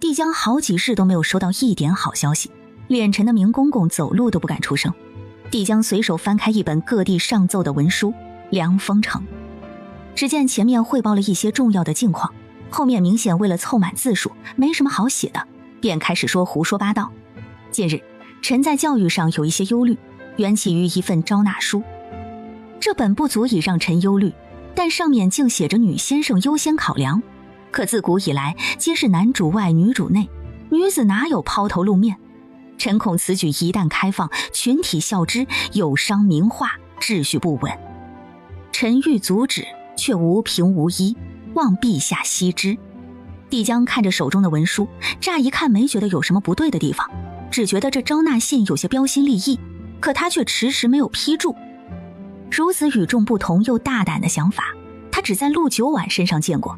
帝江好几世都没有收到一点好消息，脸沉的明公公走路都不敢出声。帝江随手翻开一本各地上奏的文书，凉风城。只见前面汇报了一些重要的境况，后面明显为了凑满字数，没什么好写的，便开始说胡说八道。近日，臣在教育上有一些忧虑，缘起于一份招纳书。这本不足以让臣忧虑，但上面竟写着女先生优先考量。可自古以来，皆是男主外女主内，女子哪有抛头露面？臣恐此举一旦开放，群体效之，有伤名化，秩序不稳。臣欲阻止，却无凭无依，望陛下悉之。帝江看着手中的文书，乍一看没觉得有什么不对的地方，只觉得这招纳信有些标新立异，可他却迟迟没有批注。如此与众不同又大胆的想法，他只在陆九婉身上见过。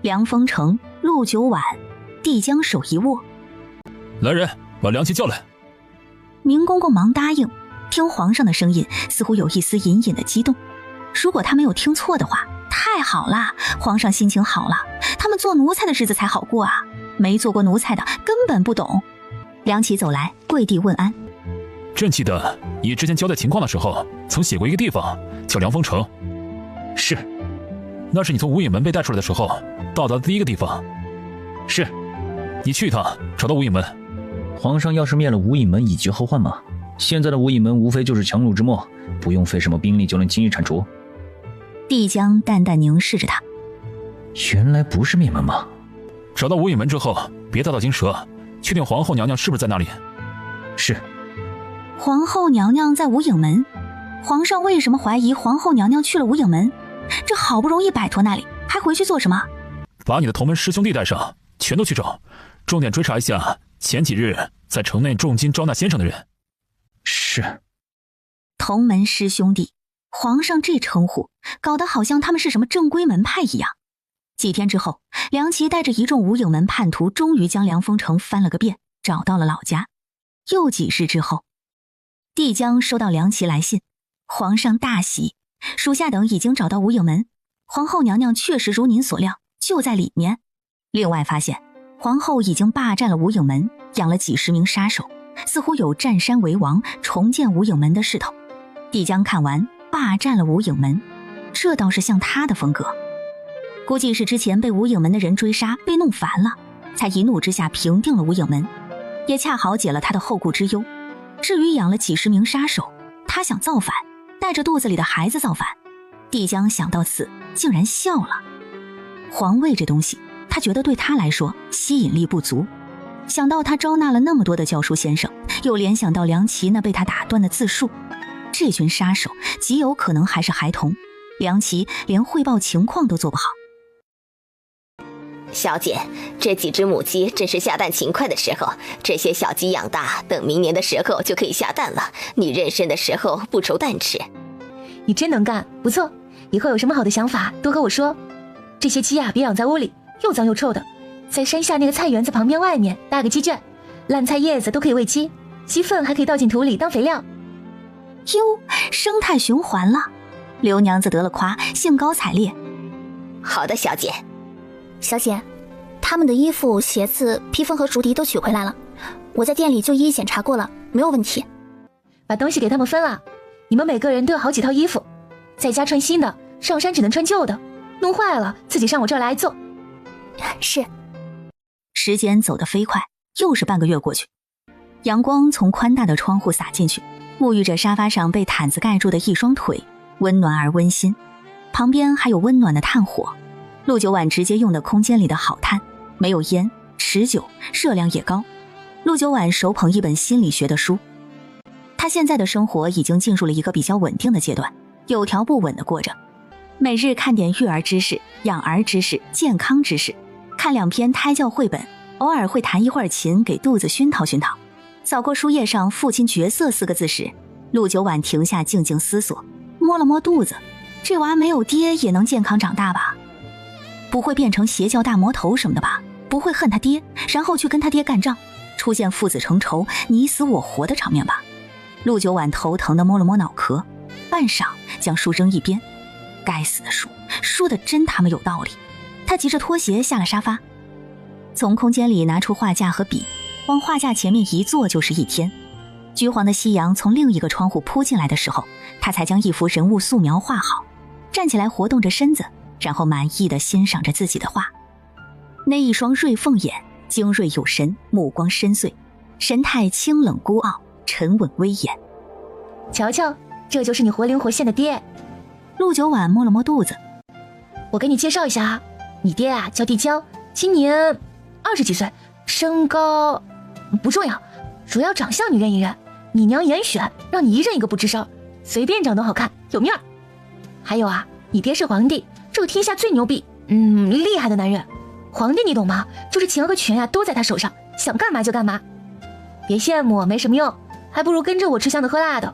凉风城，陆九婉，帝江手一握，来人，把梁琦叫来。明公公忙答应，听皇上的声音，似乎有一丝隐隐的激动。如果他没有听错的话，太好了，皇上心情好了，他们做奴才的日子才好过啊，没做过奴才的根本不懂。梁琦走来，跪地问安。朕记得你之前交代情况的时候，曾写过一个地方叫凉风城。是，那是你从无影门被带出来的时候到达的第一个地方。是，你去一趟，找到无影门。皇上要是灭了无影门，以绝后患嘛。现在的无影门无非就是强弩之末，不用费什么兵力就能轻易铲除。帝江淡淡凝视着他，原来不是灭门吗？找到无影门之后，别大道惊蛇，确定皇后娘娘是不是在那里。是。皇后娘娘在无影门？皇上为什么怀疑皇后娘娘去了无影门？这好不容易摆脱那里，还回去做什么？把你的同门师兄弟带上，全都去找，重点追查一下前几日在城内重金招纳先生的人。是。同门师兄弟，皇上这称呼搞得好像他们是什么正规门派一样。几天之后，梁琦带着一众无影门叛徒终于将凉风城翻了个遍，找到了老家。又几日之后，帝江收到梁琦来信，皇上大喜，属下等已经找到无影门，皇后娘娘确实如您所料，就在里面。另外发现，皇后已经霸占了无影门，养了几十名杀手，似乎有占山为王、重建无影门的势头。帝江看完，霸占了无影门，这倒是像他的风格。估计是之前被无影门的人追杀，被弄烦了，才一怒之下平定了无影门，也恰好解了他的后顾之忧。至于养了几十名杀手，他想造反，带着肚子里的孩子造反。帝江想到此，竟然笑了。皇位这东西，他觉得对他来说吸引力不足。想到他招纳了那么多的教书先生，又联想到梁琦那被他打断的自述，这群杀手极有可能还是孩童，梁琦连汇报情况都做不好。小姐，这几只母鸡真是下蛋勤快的时候，这些小鸡养大，等明年的时候就可以下蛋了，你妊娠的时候不愁蛋吃。你真能干，不错，以后有什么好的想法多和我说。这些鸡啊，别养在屋里，又脏又臭的，在山下那个菜园子旁边外面搭个鸡圈，烂菜叶子都可以喂鸡，鸡粪还可以倒进土里当肥料。哟，生态循环了，刘娘子得了夸，兴高采烈。好的，小姐。小姐，他们的衣服、鞋子、披风和竹笛都取回来了，我在店里就一一检查过了，没有问题。把东西给他们分了，你们每个人都有好几套衣服，在家穿新的，上山只能穿旧的，弄坏了自己上我这儿来做。是。时间走得飞快，又是半个月过去，阳光从宽大的窗户洒进去，沐浴着沙发上被毯子盖住的一双腿，温暖而温馨。旁边还有温暖的炭火，陆九婉直接用的空间里的好炭，没有烟，持久，热量也高。陆九婉手捧一本心理学的书，她现在的生活已经进入了一个比较稳定的阶段，有条不紊地过着。每日看点育儿知识、养儿知识、健康知识，看2篇胎教绘本，偶尔会弹一会儿琴给肚子熏陶熏陶。扫过书页上父亲角色4个字时，陆九婉停下静静思索，摸了摸肚子，这娃没有爹也能健康长大吧？不会变成邪教大魔头什么的吧？不会恨他爹，然后去跟他爹干仗，出现父子成仇、你死我活的场面吧？陆九婉头疼地摸了摸脑壳，半晌将书扔一边。该死的书，说的真他妈有道理。他急着脱鞋下了沙发。从空间里拿出画架和笔，往画架前面一坐就是一天。橘黄的夕阳从另一个窗户扑进来的时候，他才将一幅人物素描画好，站起来活动着身子，然后满意地欣赏着自己的画。那一双锐凤眼，精锐有神，目光深邃，神态清冷孤傲，沉稳威严。瞧瞧，这就是你活灵活现的爹。陆九婉摸了摸肚子，我给你介绍一下啊，你爹啊叫帝江，今年20几岁，身高不重要，主要长相你认一认，你娘严选让你一认一个不吱声，随便长都好看，有面儿。还有啊，你爹是皇帝，这个天下最牛逼厉害的男人。皇帝你懂吗？就是钱和权呀都在他手上，想干嘛就干嘛。别羡慕，没什么用，还不如跟着我吃香的喝辣的。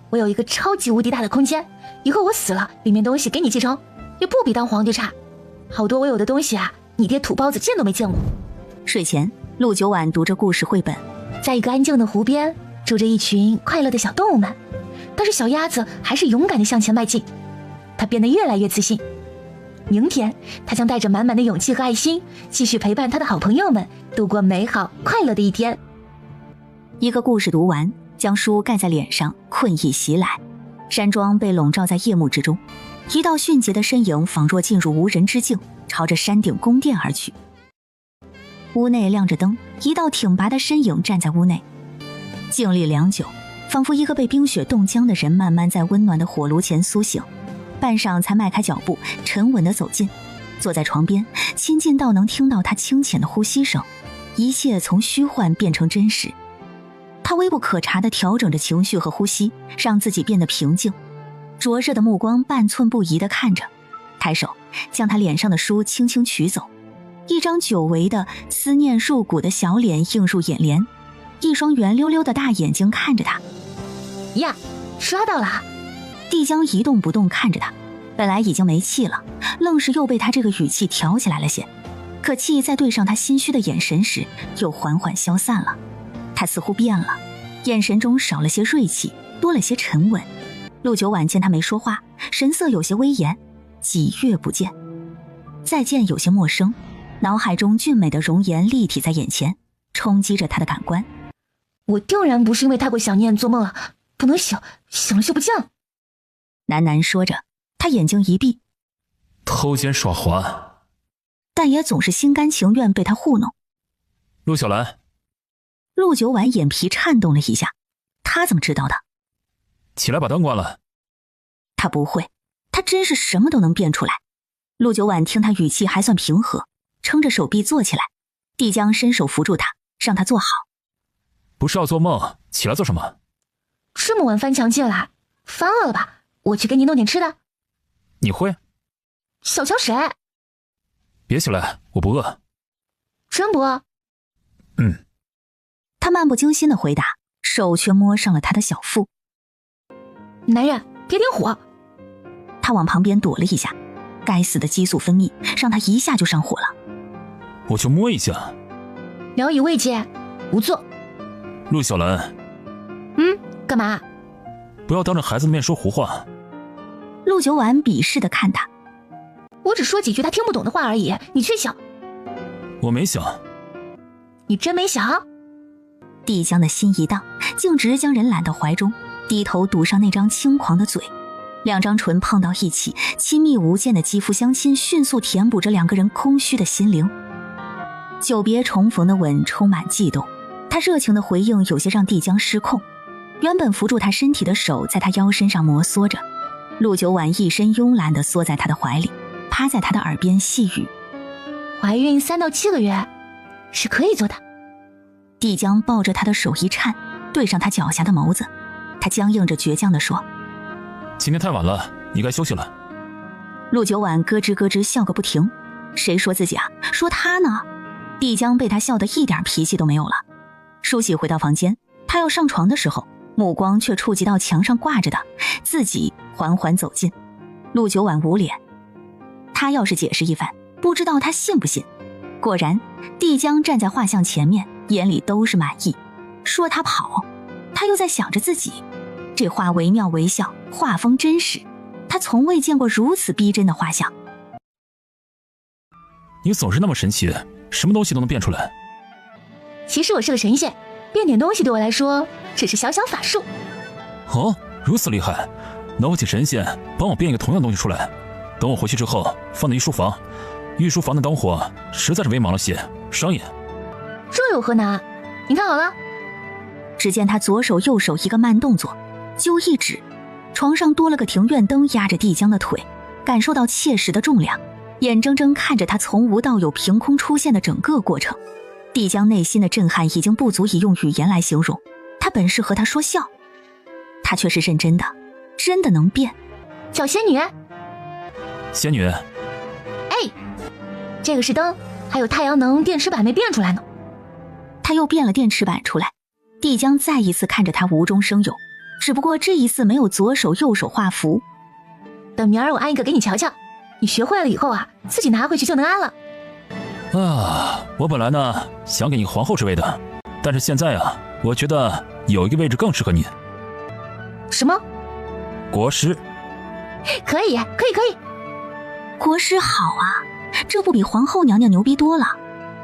我有一个超级无敌大的空间，以后我死了，里面东西给你继承，也不比当皇帝差。好多我有的东西啊，你爹土包子见都没见过。睡前，陆九婉读着故事绘本，在一个安静的湖边，住着一群快乐的小动物们，但是小鸭子还是勇敢地向前迈进，它变得越来越自信。明天，他将带着满满的勇气和爱心，继续陪伴他的好朋友们度过美好快乐的一天。一个故事读完，将书盖在脸上，困意袭来，山庄被笼罩在夜幕之中，一道迅捷的身影仿若进入无人之境，朝着山顶宫殿而去。屋内亮着灯，一道挺拔的身影站在屋内，静立良久，仿佛一个被冰雪冻僵的人慢慢在温暖的火炉前苏醒，半晌才迈开脚步，沉稳地走近，坐在床边，亲近到能听到他清浅的呼吸声，一切从虚幻变成真实。他微不可察地调整着情绪和呼吸，让自己变得平静，灼热的目光半寸不移地看着，抬手将他脸上的书轻轻取走，一张久违的思念入骨的小脸映入眼帘，一双圆溜溜的大眼睛看着他。呀，刷到了。帝江一动不动看着他，本来已经没气了，愣是又被他这个语气挑起来了些，可气在对上他心虚的眼神时又缓缓消散了。他似乎变了，眼神中少了些锐气，多了些沉稳。陆九婉见他没说话，神色有些威严，几月不见，再见有些陌生，脑海中俊美的容颜立体在眼前，冲击着他的感官。我定然不是因为太过想念做梦了，不能醒，醒了就不见了。喃喃说着，他眼睛一闭，偷奸耍滑，但也总是心甘情愿被他糊弄。陆小兰。陆九婉眼皮颤动了一下，他怎么知道的？起来把灯关了。他不会，他真是什么都能变出来。陆九婉听他语气还算平和，撑着手臂坐起来，帝江伸手扶住他，让他坐好。不是要做梦，起来做什么？这么晚翻墙进来，翻饿了吧？我去给你弄点吃的。你会？小瞧谁？别起来，我不饿。真不饿？他漫不经心地回答，手却摸上了他的小腹。男人，别点火。他往旁边躲了一下，该死的激素分泌让他一下就上火了。我就摸一下。聊以慰藉，无座。陆小兰。干嘛？不要当着孩子的面说胡话。陆九婉鄙视地看他。我只说几句他听不懂的话而已，你却想。我没想。你真没想？帝江的心一荡，径直将人揽到怀中，低头堵上那张轻狂的嘴，两张唇碰到一起，亲密无间的肌肤相亲迅速填补着两个人空虚的心灵。久别重逢的吻充满悸动，他热情的回应有些让帝江失控。原本扶住他身体的手在他腰身上摩挲着，陆九婉一身慵懒地缩在他的怀里，趴在他的耳边细语。怀孕3到7个月是可以做的。帝江抱着他的手一颤，对上他狡黠的眸子，他僵硬着倔强地说：今天太晚了，你该休息了。陆九婉咯吱咯吱笑个不停，谁说自己啊？说他呢？帝江被他笑得一点脾气都没有了。梳洗回到房间，他要上床的时候，目光却触及到墙上挂着的自己，缓缓走近。陆九婉捂脸，他要是解释一番，不知道他信不信。果然，帝江站在画像前面，眼里都是满意。说他跑，他又在想着自己。这画惟妙惟肖，画风真实，他从未见过如此逼真的画像。你总是那么神奇，什么东西都能变出来。其实我是个神仙，变点东西对我来说只是小小法术。哦，如此厉害，那我请神仙帮我变一个同样东西出来，等我回去之后放在御书房。御书房的灯火实在是微茫了些，伤眼。这有何难？你看好了。只见他左手右手一个慢动作，就一指，床上多了个庭院灯压着帝江的腿，感受到切实的重量，眼睁睁看着他从无到有凭空出现的整个过程。帝江内心的震撼已经不足以用语言来形容，他本是和他说笑，他却是认真的，真的能变。小仙女，仙女，这个是灯，还有太阳能电池板没变出来呢。他又变了电池板出来，帝江再一次看着他无中生有，只不过这一次没有左手右手画符。等明儿我安一个给你瞧瞧，你学会了以后啊，自己拿回去就能安了。我本来呢想给你皇后之位的，但是现在啊，我觉得有一个位置更适合你。什么？国师。可以。国师好啊，这不比皇后娘娘牛逼多了？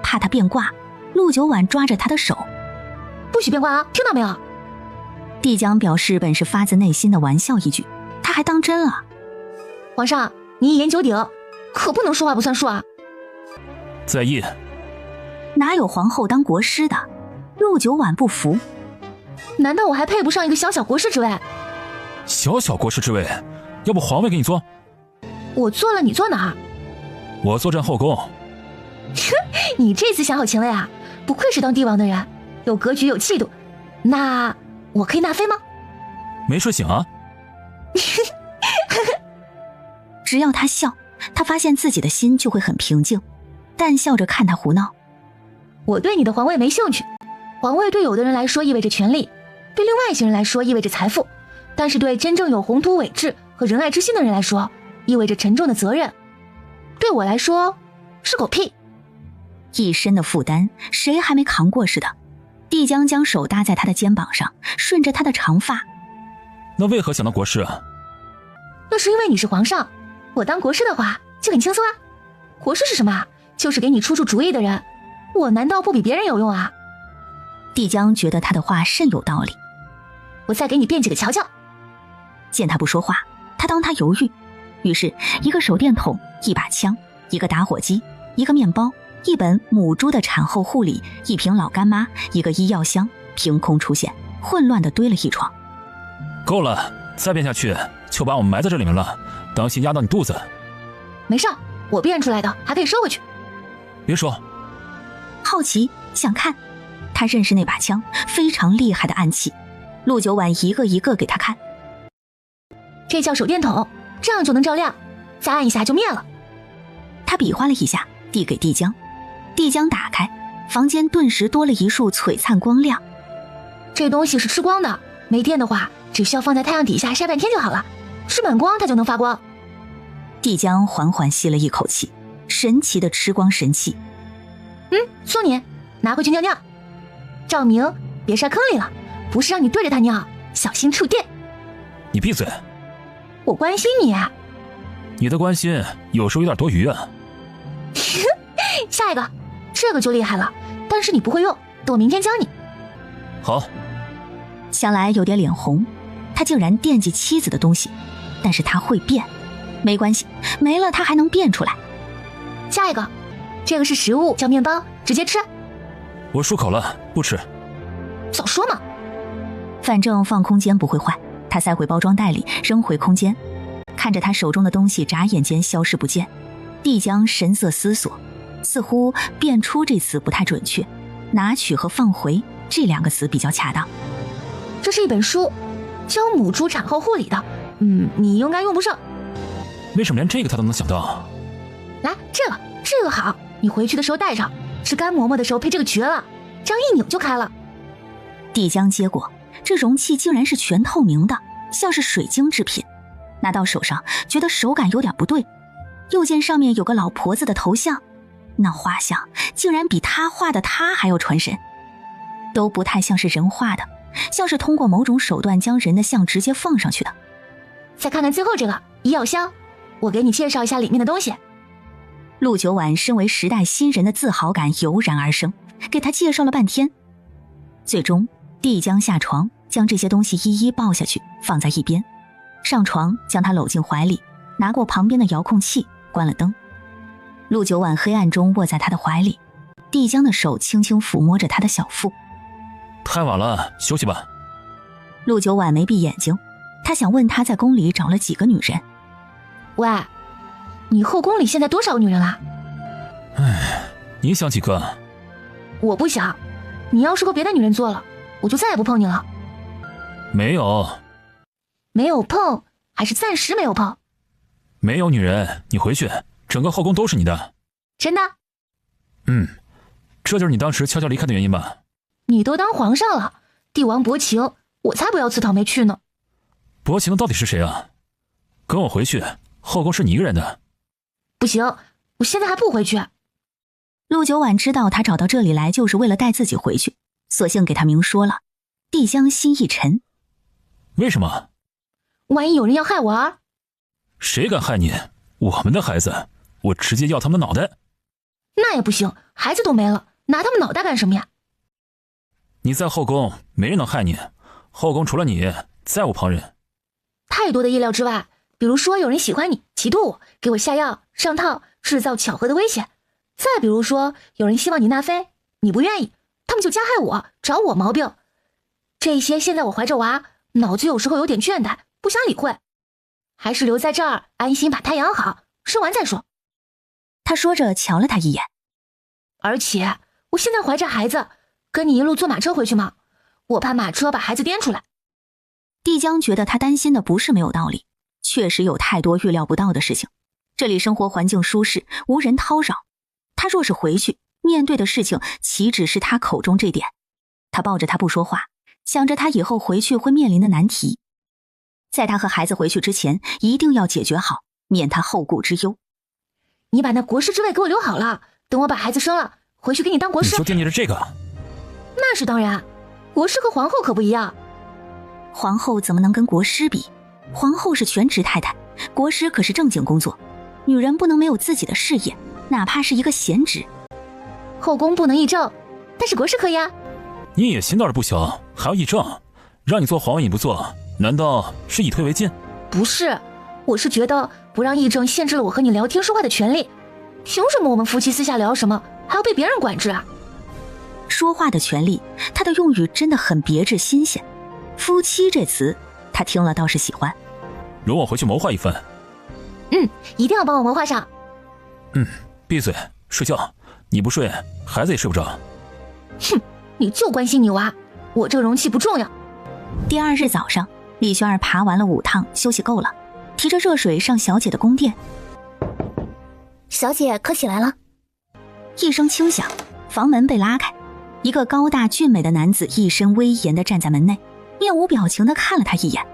怕他变卦，陆九婉抓着他的手，不许变卦啊，听到没有？帝江表示本是发自内心的玩笑一句，他还当真了。皇上，你一言九鼎，可不能说话不算数啊。在意。哪有皇后当国师的？陆九婉不服。难道我还配不上一个小小国师之位？小小国师之位，要不皇位给你坐？我坐了，你坐哪儿？我坐镇后宫。你这次想好勤了呀，不愧是当帝王的人，有格局有气度。那我可以纳妃吗？没睡醒啊？只要他笑，他发现自己的心就会很平静，淡笑着看他胡闹。我对你的皇位没兴趣，皇位对有的人来说意味着权力，对另外一些人来说意味着财富，但是对真正有宏图伟志和仁爱之心的人来说，意味着沉重的责任。对我来说是狗屁。一身的负担，谁还没扛过似的。帝江将手搭在他的肩膀上，顺着他的长发。那为何想当国师啊？那是因为你是皇上，我当国师的话就很轻松啊。国师是什么啊？就是给你出主意的人，我难道不比别人有用啊？帝江觉得他的话甚有道理。我再给你变几个瞧瞧。见他不说话，他当他犹豫，于是一个手电筒，一把枪，一个打火机，一个面包，一本母猪的产后护理，一瓶老干妈，一个医药箱，凭空出现，混乱地堆了一床。够了，再变下去就把我们埋在这里面了，当心压到你肚子。没事，我变出来的还可以收回去。别说。好奇想看，他认识那把枪，非常厉害的暗器。陆九婉一个一个给他看。这叫手电筒，这样就能照亮，再按一下就灭了。他比划了一下，递给帝江。帝江打开，房间顿时多了一束璀璨光亮。这东西是吃光的，没电的话只需要放在太阳底下晒半天就好了，吃满光它就能发光。帝江缓缓吸了一口气，神奇的吃光神器。送你，拿回去尿尿。照明别晒坑里了，不是让你对着它尿，小心触电。你闭嘴。我关心你。你的关心有时候有点多余啊。下一个，这个就厉害了，但是你不会用，等我明天教你。好。想来有点脸红，他竟然惦记妻子的东西，但是他会变，没关系，没了他还能变出来。下一个，这个是食物，叫面包，直接吃。我漱口了，不吃。早说嘛。反正放空间不会坏，他塞回包装袋里，扔回空间。看着他手中的东西眨眼间消失不见，帝江神色思索，似乎变出这词不太准确，拿取和放回这两个词比较恰当。这是一本书，教母猪产后护理的，你应该用不上。为什么连这个他都能想到？来，这个好，你回去的时候带上，吃干馍馍的时候配这个绝了，这样一拧就开了。帝江接过，这容器竟然是全透明的，像是水晶制品。拿到手上，觉得手感有点不对。右键上面有个老婆子的头像，那画像竟然比他画的他还要传神，都不太像是人画的，像是通过某种手段将人的像直接放上去的。再看看最后这个医药箱，我给你介绍一下里面的东西。陆九婉身为时代新人的自豪感油然而生，给他介绍了半天。最终帝江下床，将这些东西一一抱下去，放在一边，上床将他搂进怀里，拿过旁边的遥控器，关了灯。陆九婉黑暗中卧在他的怀里，帝江的手轻轻抚摸着他的小腹。太晚了，休息吧。陆九婉没闭眼睛，他想问他在宫里找了几个女人。喂，你后宫里现在多少个女人啦？你想几个？我不想，你要是和别的女人做了，我就再也不碰你了。没有。没有碰，还是暂时没有碰？没有女人，你回去，整个后宫都是你的。真的？这就是你当时悄悄离开的原因吧？你都当皇上了，帝王薄情，我才不要自讨没趣呢。薄情的到底是谁啊？跟我回去，后宫是你一个人的。不行，我现在还不回去。陆九婉知道他找到这里来就是为了带自己回去，索性给他明说了。帝江心一沉。为什么？万一有人要害我儿？谁敢害你？我们的孩子，我直接要他们的脑袋。那也不行，孩子都没了，拿他们脑袋干什么呀？你在后宫没人能害你，后宫除了你再无旁人。太多的意料之外，比如说有人喜欢你，嫉妒我，给我下药上套，制造巧合的威胁。再比如说有人希望你纳妃，你不愿意，他们就加害我，找我毛病。这些现在我怀着娃，脑子有时候有点倦怠，不想理会，还是留在这儿安心把他养好，生完再说。他说着瞧了他一眼。而且我现在怀着孩子，跟你一路坐马车回去吗？我怕马车把孩子颠出来。帝江觉得他担心的不是没有道理，确实有太多预料不到的事情。这里生活环境舒适，无人叨扰，他若是回去，面对的事情岂止是他口中这点。他抱着他不说话，想着他以后回去会面临的难题。在他和孩子回去之前，一定要解决好，免他后顾之忧。你把那国师之位给我留好了，等我把孩子生了，回去给你当国师。你就惦记着这个？那是当然，国师和皇后可不一样。皇后怎么能跟国师比？皇后是全职太太，国师可是正经工作。女人不能没有自己的事业，哪怕是一个闲职。后宫不能议政，但是国师可以啊。你野心倒是不小，还要议政？让你做皇位你不做，难道是以退为进？不是，我是觉得不让议政限制了我和你聊天说话的权利。凭什么我们夫妻私下聊什么还要被别人管制啊？说话的权利，他的用语真的很别致新鲜。夫妻这词他听了倒是喜欢。容我回去谋划一番。一定要帮我谋划上。闭嘴，睡觉。你不睡，孩子也睡不着。哼，你就关心你娃，我这容器不重要。第二日早上，李轩儿爬完了5趟，休息够了，提着热水上小姐的宫殿。小姐可起来了？一声轻响，房门被拉开，一个高大俊美的男子一身威严地站在门内，面无表情地看了他一眼。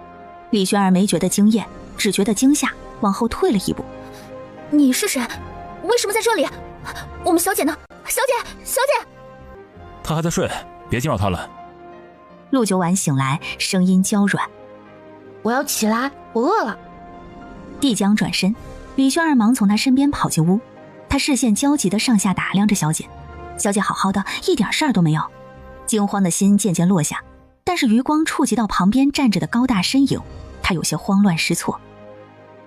李轩儿没觉得惊艳，只觉得惊吓，往后退了一步。你是谁？为什么在这里？我们小姐呢？小姐！他还在睡，别惊扰他了。陆九婉醒来，声音娇软。我要起来，我饿了。帝江转身，李轩儿忙从他身边跑进屋，他视线焦急地上下打量着小姐。小姐好好的，一点事儿都没有。惊慌的心渐渐落下，但是余光触及到旁边站着的高大身影，他有些慌乱失措。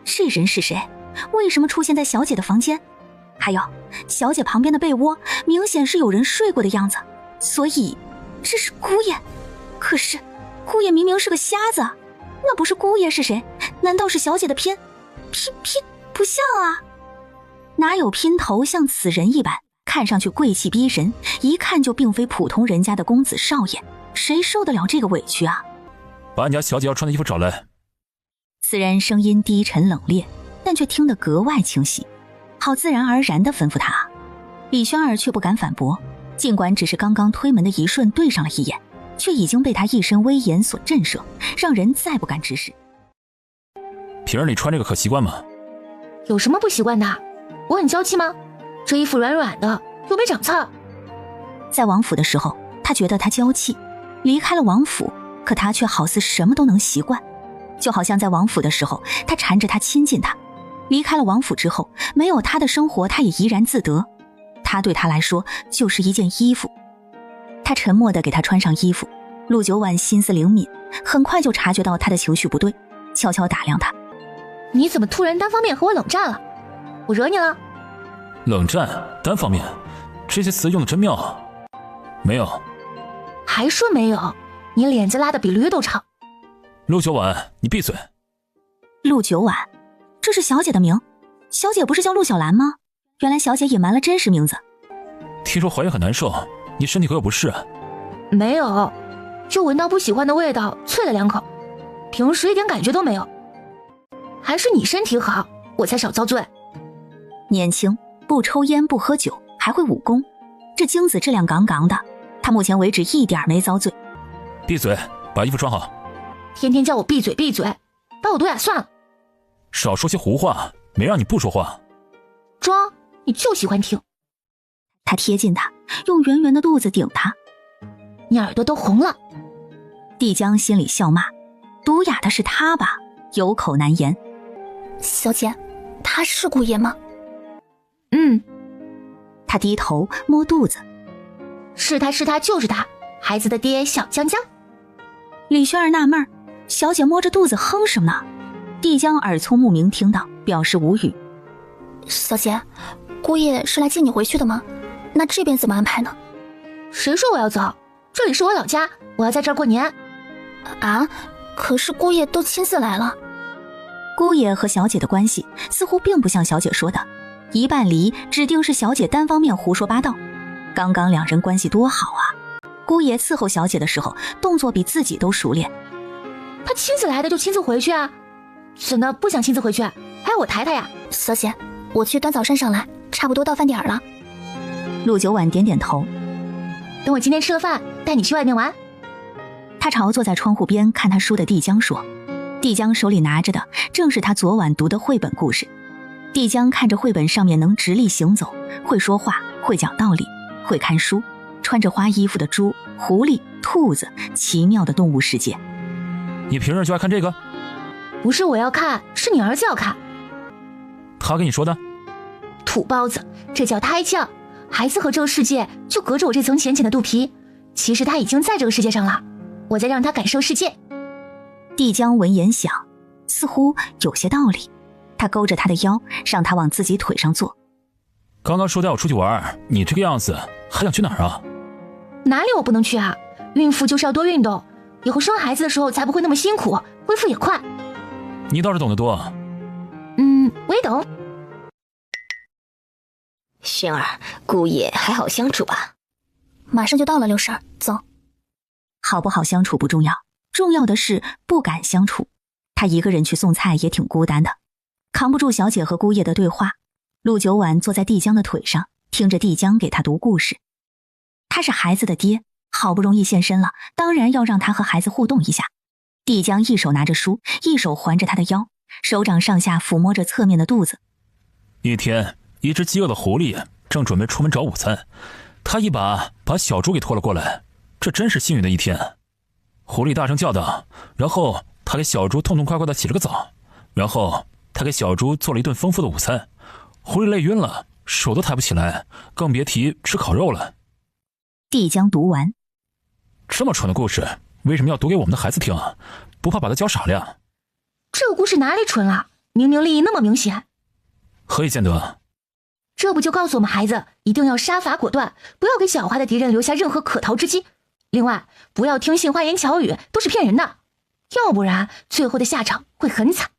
这人是谁？为什么出现在小姐的房间？还有，小姐旁边的被窝明显是有人睡过的样子，所以这是姑爷。可是姑爷明明是个瞎子，那不是姑爷是谁？难道是小姐的姘？不像啊，哪有姘头像此人一般，看上去贵气逼人，一看就并非普通人家的公子少爷，谁受得了这个委屈啊？把你家小姐要穿的衣服找来。此人声音低沉冷冽，但却听得格外清晰，好自然而然地吩咐他啊。李轩儿却不敢反驳，尽管只是刚刚推门的一瞬对上了一眼，却已经被他一身威严所震慑，让人再不敢直视。平儿，你穿这个可习惯吗？有什么不习惯的？我很娇气吗？这衣服软软的，又没长刺儿。在王府的时候，他觉得他娇气；离开了王府，可他却好似什么都能习惯。就好像在王府的时候，他缠着他亲近他，离开了王府之后，没有他的生活他也怡然自得。他对他来说就是一件衣服。他沉默地给他穿上衣服。陆九婉心思灵敏，很快就察觉到他的情绪不对，悄悄打量他。你怎么突然单方面和我冷战了？我惹你了？冷战，单方面，这些词用的真妙啊。没有。还说没有？你脸子拉得比驴都长。陆九婉，你闭嘴。陆九婉，这是小姐的名，小姐不是叫陆小兰吗？原来小姐隐瞒了真实名字。听说怀孕很难受，你身体可有不适？没有，就闻到不喜欢的味道，啐了2口，平时一点感觉都没有。还是你身体好，我才少遭罪。年轻，不抽烟不喝酒，还会武功，这精子质量杠杠的，他目前为止一点没遭罪。闭嘴，把衣服穿好。天天叫我闭嘴闭嘴，把我毒哑算了。少说些胡话，没让你不说话。装，你就喜欢听。他贴近他，用圆圆的肚子顶他。你耳朵都红了。帝江心里笑骂，毒哑的是他吧，有口难言。小姐，他是姑爷吗？他低头摸肚子。是他就是他，孩子的爹小江江。李轩儿纳闷，小姐摸着肚子哼什么呢？帝江耳聪目明听到，表示无语。小姐，姑爷是来接你回去的吗？那这边怎么安排呢？谁说我要走？这里是我老家，我要在这儿过年。啊，可是姑爷都亲自来了。姑爷和小姐的关系似乎并不像小姐说的，一半离指定是小姐单方面胡说八道。刚刚两人关系多好啊！姑爷伺候小姐的时候，动作比自己都熟练。他亲自来的就亲自回去啊？怎的不想亲自回去？还要我抬他呀？小姐，我去端早膳上来，差不多到饭点了。陆九婉点点头。等我今天吃了饭，带你去外面玩。他朝坐在窗户边看他书的帝江说。帝江手里拿着的正是他昨晚读的绘本故事。帝江看着绘本上面能直立行走，会说话，会讲道理，会看书，穿着花衣服的猪、狐狸、兔子，奇妙的动物世界。你平日就爱看这个？不是我要看，是你儿子要看。他跟你说的？土包子，这叫胎教。孩子和这个世界就隔着我这层浅浅的肚皮，其实他已经在这个世界上了，我在让他感受世界。帝江闻言想，似乎有些道理。他勾着他的腰，让他往自己腿上坐。刚刚说带我出去玩，你这个样子还想去哪儿啊？哪里我不能去啊？孕妇就是要多运动，以后生孩子的时候才不会那么辛苦，恢复也快。你倒是懂得多。我也懂。轩儿，姑爷还好相处吧？马上就到了，六婶，走。好不好相处不重要，重要的是不敢相处。他一个人去送菜也挺孤单的，扛不住小姐和姑爷的对话。陆九婉坐在帝江的腿上，听着帝江给他读故事。他是孩子的爹，好不容易现身了，当然要让他和孩子互动一下。帝江一手拿着书，一手环着他的腰，手掌上下抚摸着侧面的肚子。一天，一只饥饿的狐狸正准备出门找午餐，他一把小猪给拖了过来，这真是幸运的一天。狐狸大声叫道，然后他给小猪痛痛快快地洗了个澡，然后他给小猪做了一顿丰富的午餐。狐狸累晕了，手都抬不起来，更别提吃烤肉了。帝江读完。这么蠢的故事，为什么要读给我们的孩子听？不怕把他教傻了呀？这个故事哪里蠢了？明明利益那么明显。何以见得？这不就告诉我们孩子一定要杀伐果断，不要给狡猾的敌人留下任何可逃之机。另外，不要听信花言巧语，都是骗人的，要不然最后的下场会很惨。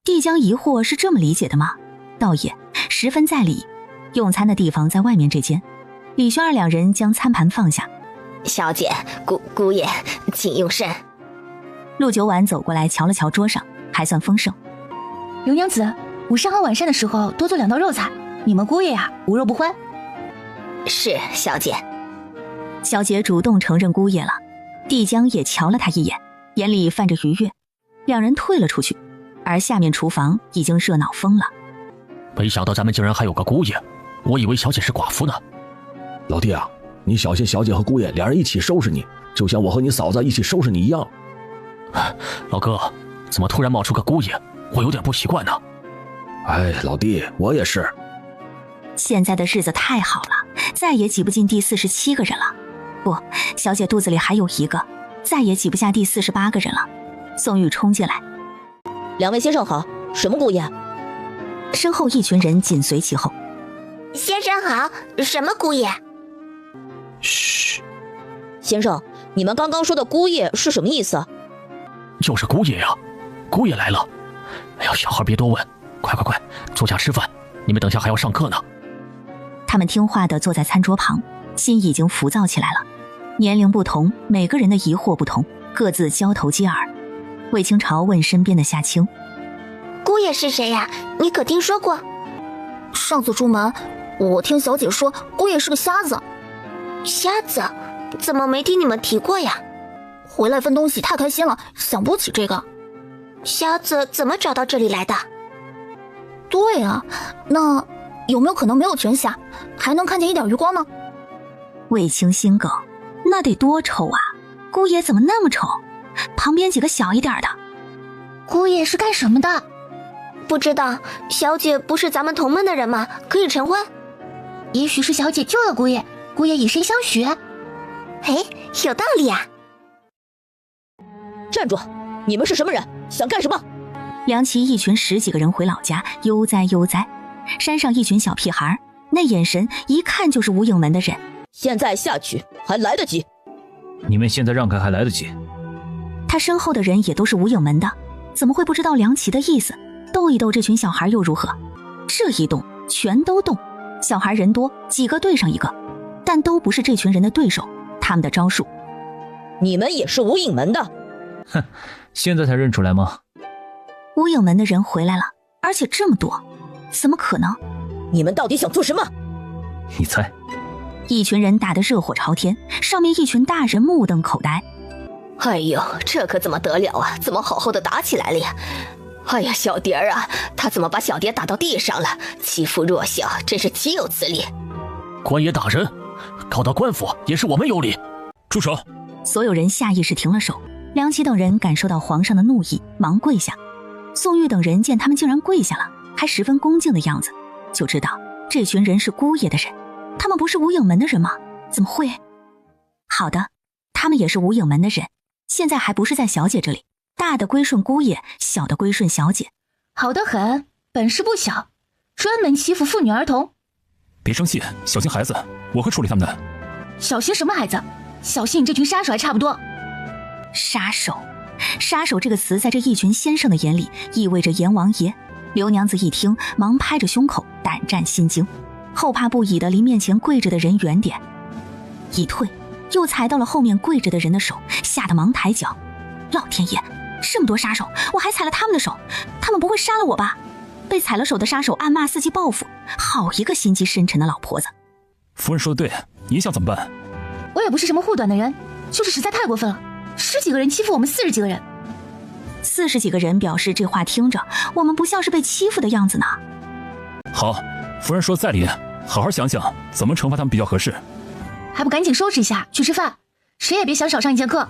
帝江疑惑，是这么理解的吗？倒也十分在理。用餐的地方在外面这间，李轩儿两人将餐盘放下。小姐，姑爷，请用膳。陆九婉走过来瞧了瞧桌上，还算丰盛。刘娘子，午膳和晚膳的时候多做2道肉菜，你们姑爷呀无肉不欢。是，小姐。小姐主动承认姑爷了。帝江也瞧了他一眼，眼里泛着愉悦。两人退了出去，而下面厨房已经热闹疯了。没想到咱们竟然还有个姑爷，我以为小姐是寡妇呢。老弟啊，你小心小姐和姑爷俩人一起收拾你，就像我和你嫂子一起收拾你一样。老哥，怎么突然冒出个姑爷？我有点不习惯呢。哎，老弟，我也是。现在的日子太好了，再也挤不进第47个人了。不，小姐肚子里还有一个，再也挤不下第48个人了。宋玉冲进来，两位先生好，什么姑爷？身后一群人紧随其后。先生好，什么姑爷？嘘，先生，你们刚刚说的姑爷是什么意思？就是姑爷呀，姑爷来了。哎呀，小孩别多问，快，坐下吃饭，你们等下还要上课呢。他们听话地坐在餐桌旁，心已经浮躁起来了。年龄不同，每个人的疑惑不同，各自交头接耳。魏清朝问身边的夏青：姑爷是谁呀？你可听说过？上次出门，我听小姐说姑爷是个瞎子。瞎子？怎么没听你们提过呀？回来分东西太开心了，想不起这个。瞎子怎么找到这里来的？对啊，那有没有可能没有全瞎，还能看见一点余光呢？魏青心梗，那得多丑啊！姑爷怎么那么丑？旁边几个小一点的。姑爷是干什么的？不知道，小姐不是咱们同门的人吗？可以成婚。也许是小姐救了姑爷，姑爷以身相许。哎，有道理啊！站住！你们是什么人？想干什么？梁琦一群10几个人回老家，悠哉悠哉。山上一群小屁孩，那眼神一看就是无影门的人。现在下去还来得及。你们现在让开还来得及。他身后的人也都是无影门的，怎么会不知道梁琦的意思？斗一斗这群小孩又如何？这一动全都动，小孩人多，几个对上一个，但都不是这群人的对手。他们的招数，你们也是无影门的？哼，现在才认出来吗？无影门的人回来了，而且这么多，怎么可能？你们到底想做什么？你猜。一群人打得热火朝天，上面一群大人目瞪口呆。哎呦，这可怎么得了啊？怎么好好的打起来了呀？哎呀，小蝶儿啊，他怎么把小蝶打到地上了？欺负弱小，真是岂有此理！官爷大人，告到官府也是我们有理。住手！所有人下意识停了手。梁琦等人感受到皇上的怒意，忙跪下。宋玉等人见他们竟然跪下了，还十分恭敬的样子，就知道这群人是姑爷的人。他们不是无影门的人吗？怎么会？好的，他们也是无影门的人，现在还不是在小姐这里，大的归顺姑爷，小的归顺小姐。好得很，本事不小，专门欺负妇女儿童。别生气，小心孩子，我会处理他们的。小心什么孩子？小心你这群杀手还差不多。杀手，杀手这个词在这一群先生的眼里意味着阎王爷。刘娘子一听，忙拍着胸口，胆战心惊，后怕不已地离面前跪着的人远点。一退，又踩到了后面跪着的人的手，吓得忙抬脚。老天爷，这么多杀手，我还踩了他们的手，他们不会杀了我吧？被踩了手的杀手暗骂，伺机报复。好一个心机深沉的老婆子！夫人说的对，你想怎么办？我也不是什么护短的人，就是实在太过分了，10几个人欺负我们40几个人。40几个人表示这话听着，我们不像是被欺负的样子呢。好，夫人说在理，好好想想怎么惩罚他们比较合适。还不赶紧收拾一下去吃饭，谁也别想少上一节课。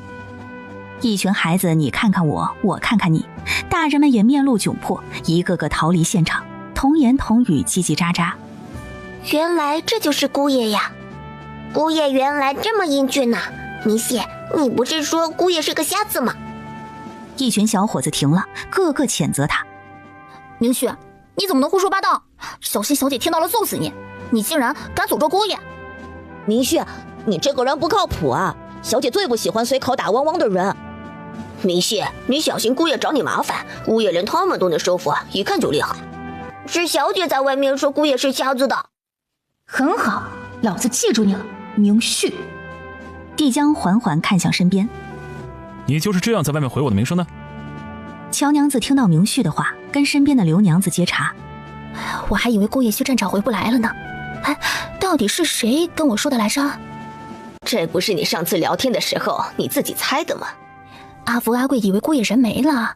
一群孩子你看看我，我看看你，大人们也面露窘迫，一个个逃离现场，童言童语，叽叽喳喳。原来这就是姑爷呀！姑爷原来这么英俊呐！明谢，你不是说姑爷是个瞎子吗？一群小伙子停了，个个谴责他。明旭，你怎么能胡说八道？小心小姐听到了揍死你！你竟然敢诅咒姑爷！明旭，你这个人不靠谱啊！小姐最不喜欢随口打汪汪的人。明旭，你小心姑爷找你麻烦，姑爷连他们都能收服，一看就厉害。是小姐在外面说姑爷是瞎子的。很好，老子记住你了，明旭。帝江缓缓看向身边，你就是这样在外面毁我的名声呢？乔娘子听到明旭的话，跟身边的刘娘子接茬。我还以为姑爷去战场回不来了呢。哎，到底是谁跟我说的来着？这不是你上次聊天的时候你自己猜的吗？阿福阿贵以为姑爷人没了。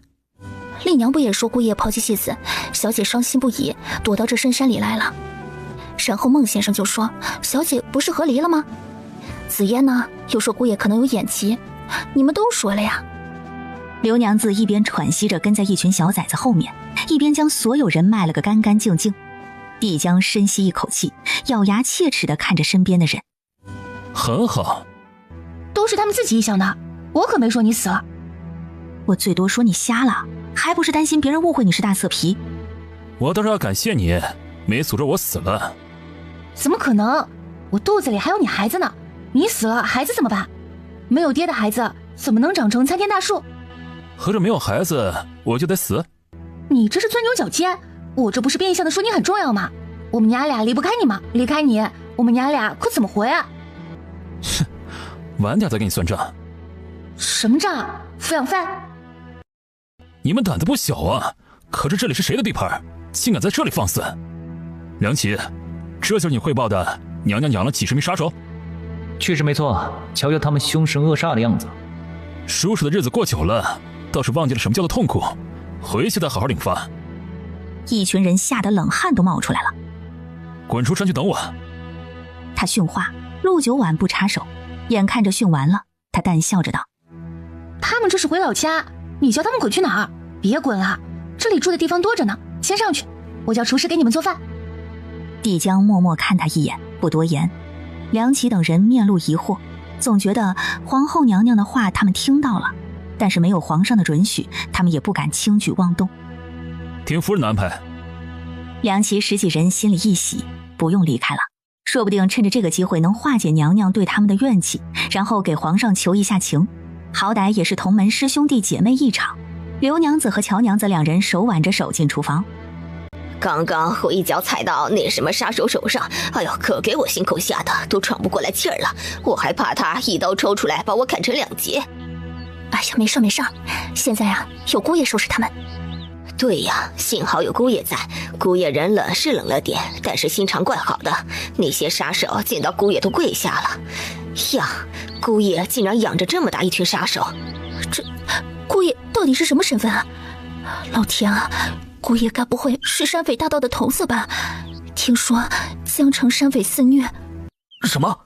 丽娘不也说姑爷抛弃弃子，小姐伤心不已，躲到这深山里来了。然后孟先生就说小姐不是和离了吗？紫嫣呢又说姑爷可能有眼疾，你们都说了呀。刘娘子一边喘息着跟在一群小崽子后面，一边将所有人卖了个干干净净。帝江深吸一口气，咬牙切齿地看着身边的人。很好，都是他们自己臆想的，我可没说你死了。我最多说你瞎了，还不是担心别人误会你是大色皮。我倒是要感谢你，没诅咒我死了。怎么可能？我肚子里还有你孩子呢，你死了孩子怎么办？没有爹的孩子怎么能长成参天大树？合着没有孩子我就得死？你这是钻牛角尖，我这不是变相的说你很重要吗？我们娘俩离不开你吗？离开你，我们娘俩可怎么活呀？哼，晚点再跟你算账。什么账？抚养费？你们胆子不小啊！可是这里是谁的地盘，竟敢在这里放肆？梁启，这就是你汇报的娘娘养了几十名杀手？确实没错，瞧瞧他们凶神恶煞的样子。叔叔的日子过久了，倒是忘记了什么叫做痛苦，回去再好好领罚。一群人吓得冷汗都冒出来了。滚出山去等我！他训话，陆九晚不插手，眼看着训完了，他淡笑着道：他们这是回老家，你叫他们滚去哪儿？别滚了，这里住的地方多着呢，先上去，我叫厨师给你们做饭。帝江默默看他一眼，不多言。梁启等人面露疑惑，总觉得皇后娘娘的话他们听到了，但是没有皇上的准许，他们也不敢轻举妄动。听夫人的安排。梁启十几人心里一喜，不用离开了，说不定趁着这个机会能化解娘娘对他们的怨气，然后给皇上求一下情，好歹也是同门师兄弟姐妹一场。刘娘子和乔娘子两人手挽着手进厨房。刚刚我一脚踩到那什么杀手手上，哎呦，可给我心口吓得都喘不过来气儿了，我还怕他一刀抽出来把我砍成2截。哎呀，没事没事，现在啊有姑爷收拾他们。对呀，幸好有姑爷在，姑爷人冷是冷了点，但是心肠怪好的，那些杀手见到姑爷都跪下了。呀，姑爷竟然养着这么大一群杀手，这姑爷到底是什么身份啊？老天啊，姑爷该不会是山匪大盗的头子吧？听说江城山匪肆虐。什么？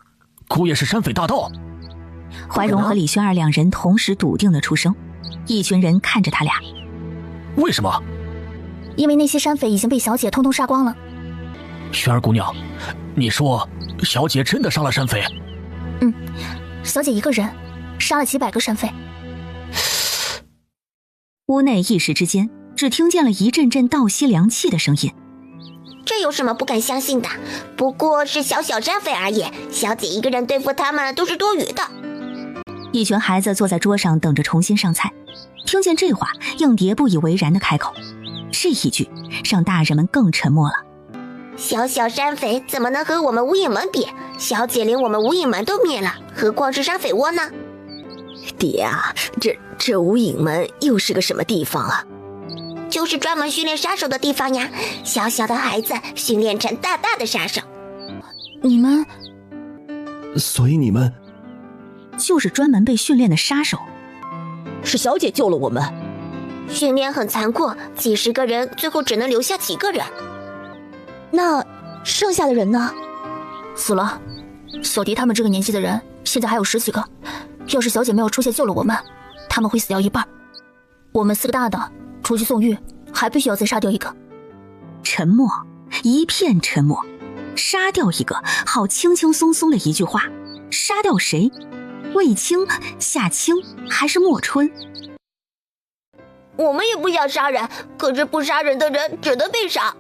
姑爷是山匪大盗？怀荣和李轩儿两人同时笃定的出声，一群人看着他俩。为什么？因为那些山匪已经被小姐通通杀光了。轩儿姑娘，你说小姐真的杀了山匪？小姐一个人杀了几百个山匪。屋内一时之间只听见了一阵阵倒吸凉气的声音。这有什么不敢相信的？不过是小小山匪而已，小姐一个人对付他们都是多余的。一群孩子坐在桌上等着重新上菜，听见这话，应蝶不以为然地开口，这一句让大人们更沉默了。小小山匪怎么能和我们无影门比？小姐连我们无影门都灭了，何况是山匪窝呢？爹啊，这无影门又是个什么地方啊？就是专门训练杀手的地方呀，小小的孩子训练成大大的杀手。你们，所以你们就是专门被训练的杀手。是小姐救了我们。训练很残酷，几十个人最后只能留下几个人。那剩下的人呢？死了。小迪他们这个年纪的人，现在还有10几个。要是小姐没有出现救了我们，他们会死掉一半。我们4个大的出去送狱，还必须要再杀掉一个。沉默，一片沉默。杀掉一个，好轻轻松松的一句话。杀掉谁？卫青、夏青还是莫春？我们也不想杀人，可是不杀人的人只能被杀。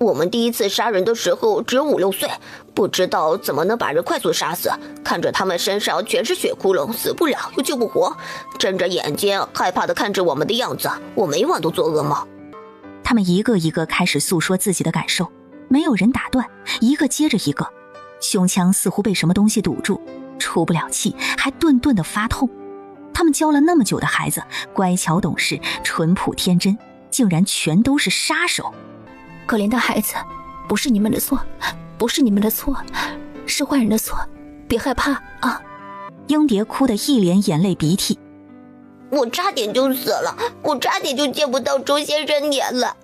我们第一次杀人的时候只有5、6岁，不知道怎么能把人快速杀死，看着他们身上全是血窟窿，死不了又救不活，睁着眼睛害怕地看着我们的样子，我每晚都做噩梦。他们一个一个开始诉说自己的感受，没有人打断，一个接着一个，胸腔似乎被什么东西堵住，出不了气，还顿顿地发痛。他们教了那么久的孩子，乖巧懂事，淳朴天真，竟然全都是杀手。可怜的孩子，不是你们的错，不是你们的错，是坏人的错，别害怕啊！英蝶哭得一脸眼泪鼻涕。我差点就死了，我差点就见不到周先生脸了。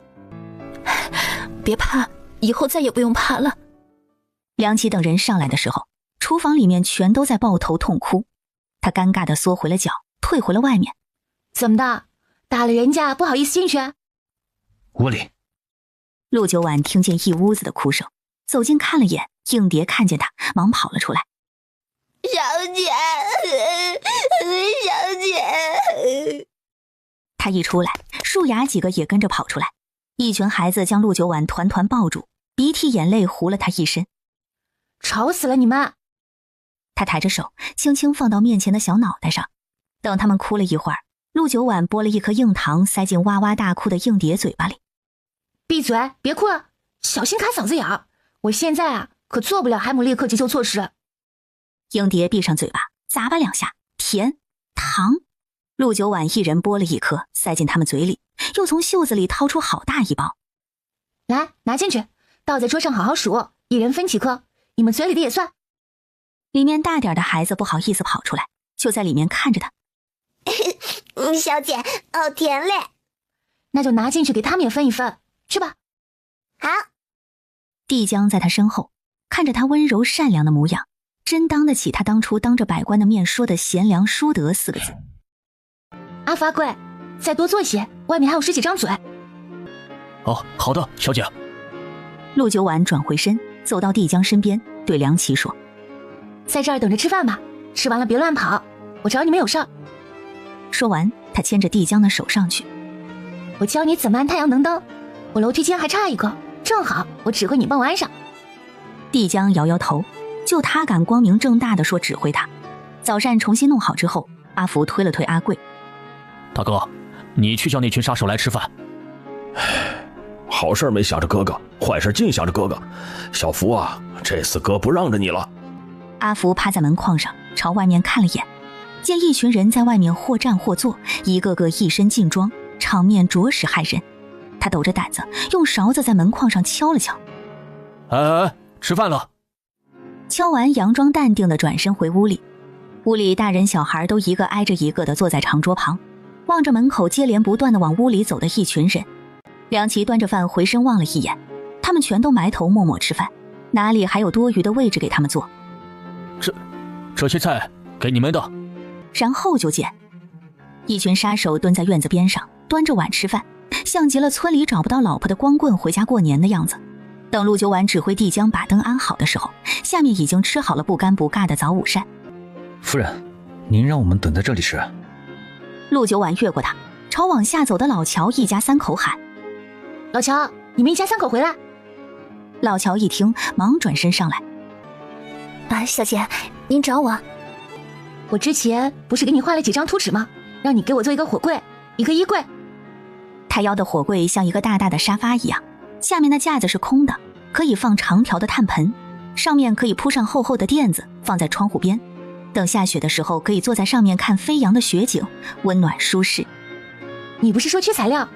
别怕，以后再也不用怕了。梁启等人上来的时候，厨房里面全都在抱头痛哭。他尴尬地缩回了脚，退回了外面。怎么的？打了人家不好意思进去？屋里，陆九婉听见一屋子的哭声，走近看了眼，应蝶看见他，忙跑了出来。小姐，小姐。他一出来，树雅几个也跟着跑出来，一群孩子将陆九婉团团抱住，鼻涕眼泪糊了他一身。吵死了你们！他抬着手，轻轻放到面前的小脑袋上。等他们哭了一会儿，陆九婉剥了一颗硬糖塞进哇哇大哭的应蝶嘴巴里。闭嘴，别哭了，小心卡嗓子眼儿。我现在啊，可做不了海姆立克急救措施。应蝶闭上嘴巴，咂巴两下，甜糖。陆九婉一人剥了一颗塞进他们嘴里，又从袖子里掏出好大一包。来，拿进去，倒在桌上好好数，一人分几颗，你们嘴里的也算。里面大点的孩子不好意思跑出来，就在里面看着他。小姐，好甜嘞。那就拿进去给他们也分一分，去吧。好。帝江在他身后，看着他温柔善良的模样，真当得起他当初当着百官的面说的贤良淑德4个字。阿福阿贵，再多做些，外面还有10几张嘴。哦，好的，小姐。陆九婉转回身，走到帝江身边，对梁琪说：“在这儿等着吃饭吧，吃完了别乱跑，我找你们有事儿。”说完，他牵着帝江的手上去。我教你怎么按太阳能灯，我楼梯间还差一个，正好我指挥你帮我安上。帝江摇摇头，就他敢光明正大的说指挥他。早膳重新弄好之后，阿福推了推阿贵：“大哥，你去叫那群杀手来吃饭。”好事没想着哥哥，坏事尽想着哥哥。小福啊，这次哥不让着你了。阿福趴在门框上，朝外面看了眼，见一群人在外面或站或坐，一个个一身劲装，场面着实骇人。他抖着胆子，用勺子在门框上敲了敲。哎，吃饭了。敲完，佯装淡定地转身回屋里。屋里大人小孩都一个挨着一个地坐在长桌旁，望着门口接连不断地往屋里走的一群人。梁琪端着饭回身望了一眼，他们全都埋头默默吃饭，哪里还有多余的位置给他们坐？这些菜给你们的。然后就见一群杀手蹲在院子边上，端着碗吃饭，像极了村里找不到老婆的光棍回家过年的样子。等陆九婉指挥帝江把灯安好的时候，下面已经吃好了不干不尬的早午膳。夫人，您让我们等在这里吃。陆九婉越过他，朝往下走的老乔一家3口喊：“老乔，你们一家3口回来。”老乔一听，忙转身上来：“啊，小姐，您找我？我之前不是给你画了几张图纸吗？让你给我做一个火柜，一个衣柜。”他腰的火柜像一个大大的沙发一样，下面的架子是空的，可以放长条的炭盆，上面可以铺上厚厚的垫子，放在窗户边。等下雪的时候，可以坐在上面看飞扬的雪景，温暖舒适。你不是说缺材料，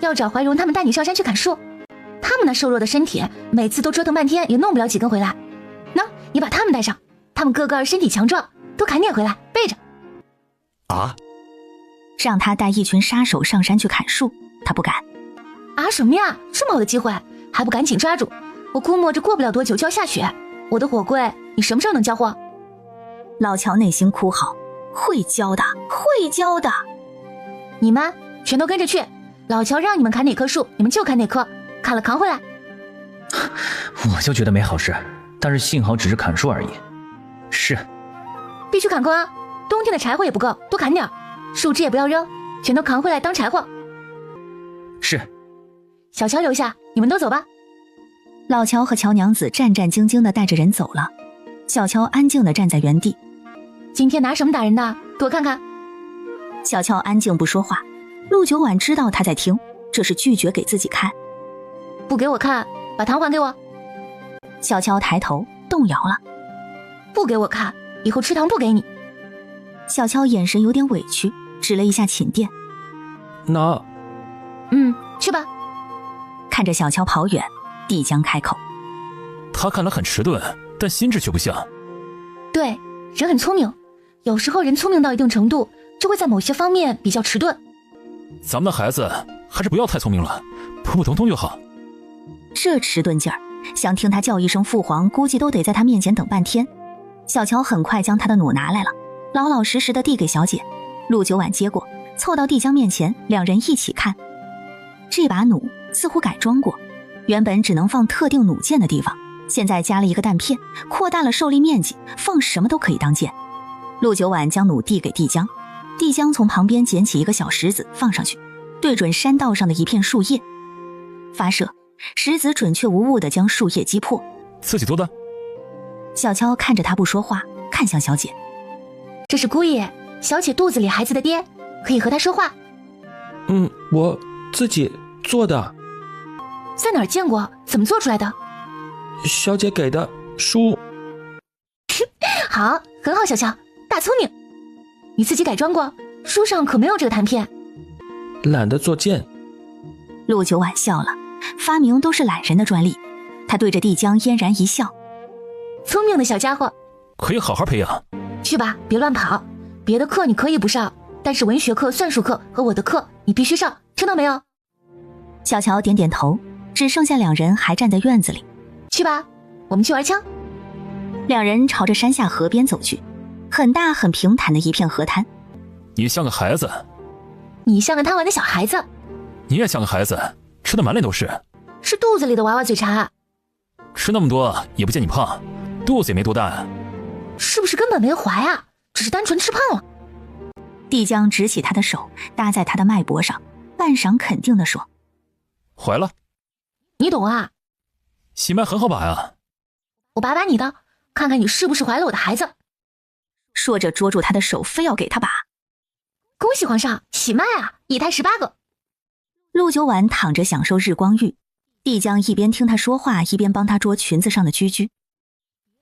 要找怀蓉他们带你上山去砍树？他们那瘦弱的身体，每次都折腾半天也弄不了几根回来。那你把他们带上，他们个个身体强壮，都砍点回来备着。啊？让他带一群杀手上山去砍树，他不敢。啊什么呀？这么好的机会，还不赶紧抓住？我估摸着过不了多久就要下雪，我的火柜你什么时候能交货？老乔内心哭嚎：会教的，会教的。你们全都跟着去，老乔让你们砍哪棵树，你们就砍哪棵，砍了扛回来。我就觉得没好事，但是幸好只是砍树而已。是，必须砍光啊！冬天的柴火也不够，多砍点，树枝也不要扔，全都扛回来当柴火。是。小乔留下，你们都走吧。老乔和乔娘子战战兢兢地带着人走了，小乔安静地站在原地。今天拿什么打人的？给我看看。小乔安静不说话，陆九婉知道他在听，这是拒绝给自己看。不给我看，把糖还给我。小乔抬头动摇了。不给我看，以后吃糖不给你。小乔眼神有点委屈，指了一下寝殿。那去吧。看着小乔跑远，帝江开口：他看来很迟钝，但心智却不像。对，人很聪明，有时候人聪明到一定程度，就会在某些方面比较迟钝。咱们的孩子还是不要太聪明了，普普通通就好。这迟钝劲儿，想听他叫一声父皇，估计都得在他面前等半天。小乔很快将他的弩拿来了，老老实实的递给小姐。陆九婉接过，凑到帝江面前，两人一起看。这把弩似乎改装过，原本只能放特定弩箭的地方，现在加了一个弹片，扩大了受力面积，放什么都可以当箭。陆九婉将弩递给帝江，帝江从旁边捡起一个小石子放上去，对准山道上的一片树叶发射，石子准确无误地将树叶击破。自己做的？小乔看着他不说话，看向小姐。这是姑爷，小姐肚子里孩子的爹，可以和他说话。我自己做的。在哪儿见过？怎么做出来的？小姐给的书。好，很好，小乔，大聪明。你自己改装过？书上可没有这个弹片。懒得做剑。陆九婉笑了，发明都是懒人的专利。他对着帝江嫣然一笑。聪明的小家伙，可以好好培养。去吧，别乱跑。别的课你可以不上，但是文学课、算术课和我的课你必须上，听到没有？小乔点点头，只剩下两人还站在院子里。去吧，我们去玩枪。两人朝着山下河边走去，很大很平坦的一片河滩。你像个孩子。你像个贪玩的小孩子。你也像个孩子，吃的满脸都是。是肚子里的娃娃嘴馋。吃那么多也不见你胖，肚子也没多大。是不是根本没怀啊？只是单纯吃胖了。帝江直起他的手搭在他的脉搏上，半晌肯定地说：怀了。你懂啊？喜脉很好把呀。我把你的，看看你是不是怀了我的孩子。说着捉住他的手，非要给他把。恭喜皇上，喜脉啊，一胎18个。陆九婉躺着享受日光浴，帝江一边听他说话，一边帮他捉裙子上的居居。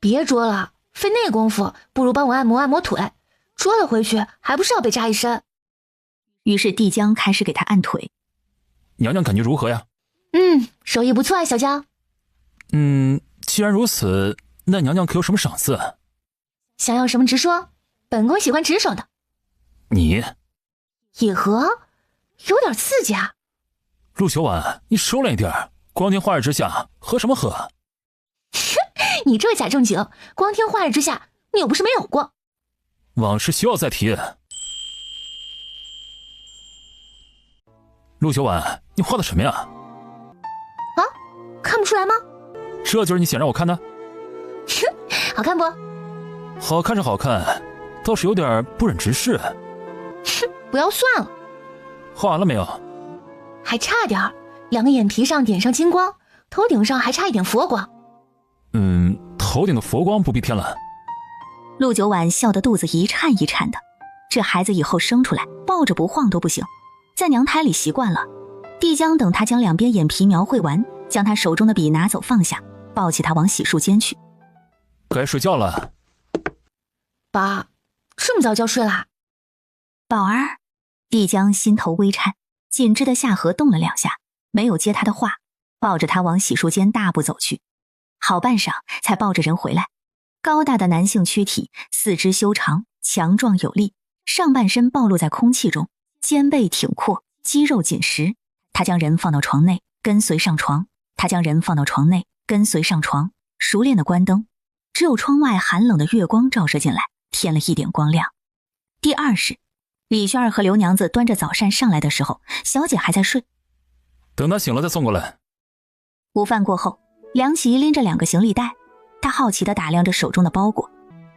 别捉了，费那功夫，不如帮我按摩按摩腿，捉了回去还不是要被扎一身。于是帝江开始给他按腿。娘娘感觉如何呀？手艺不错啊，小娇。既然如此，那娘娘可有什么赏赐？想要什么直说，本宫喜欢直爽的。你野合有点刺激啊。陆九婉，你收敛一点，光天化日之下喝什么喝？你这假正经，光天化日之下你又不是没有过。往事休要再提。陆九婉，你画的什么呀？啊，看不出来吗？这就是你想让我看的？好看不？好看是好看，倒是有点不忍直视。不要算了。画完了没有？还差点儿，两个眼皮上点上金光，头顶上还差一点佛光。头顶的佛光不必添了。陆九婉笑得肚子一颤一颤的，这孩子以后生出来抱着不晃都不行，在娘胎里习惯了。帝江等他将两边眼皮描绘完，将他手中的笔拿走放下，抱起他往洗漱间去。该睡觉了。爸，这么早就要睡啦？宝儿。帝江心头微颤，紧致的下颌动了两下，没有接他的话，抱着他往洗漱间大步走去。好半晌才抱着人回来。高大的男性躯体，四肢修长，强壮有力，上半身暴露在空气中，肩背挺阔，肌肉紧实。他将人放到床内，跟随上床。熟练的关灯，只有窗外寒冷的月光照射进来，添了一点光亮。第二日，李轩儿和刘娘子端着早膳上来的时候，小姐还在睡。等她醒了再送过来。午饭过后，梁琦拎着2个行李袋，他好奇地打量着手中的包裹。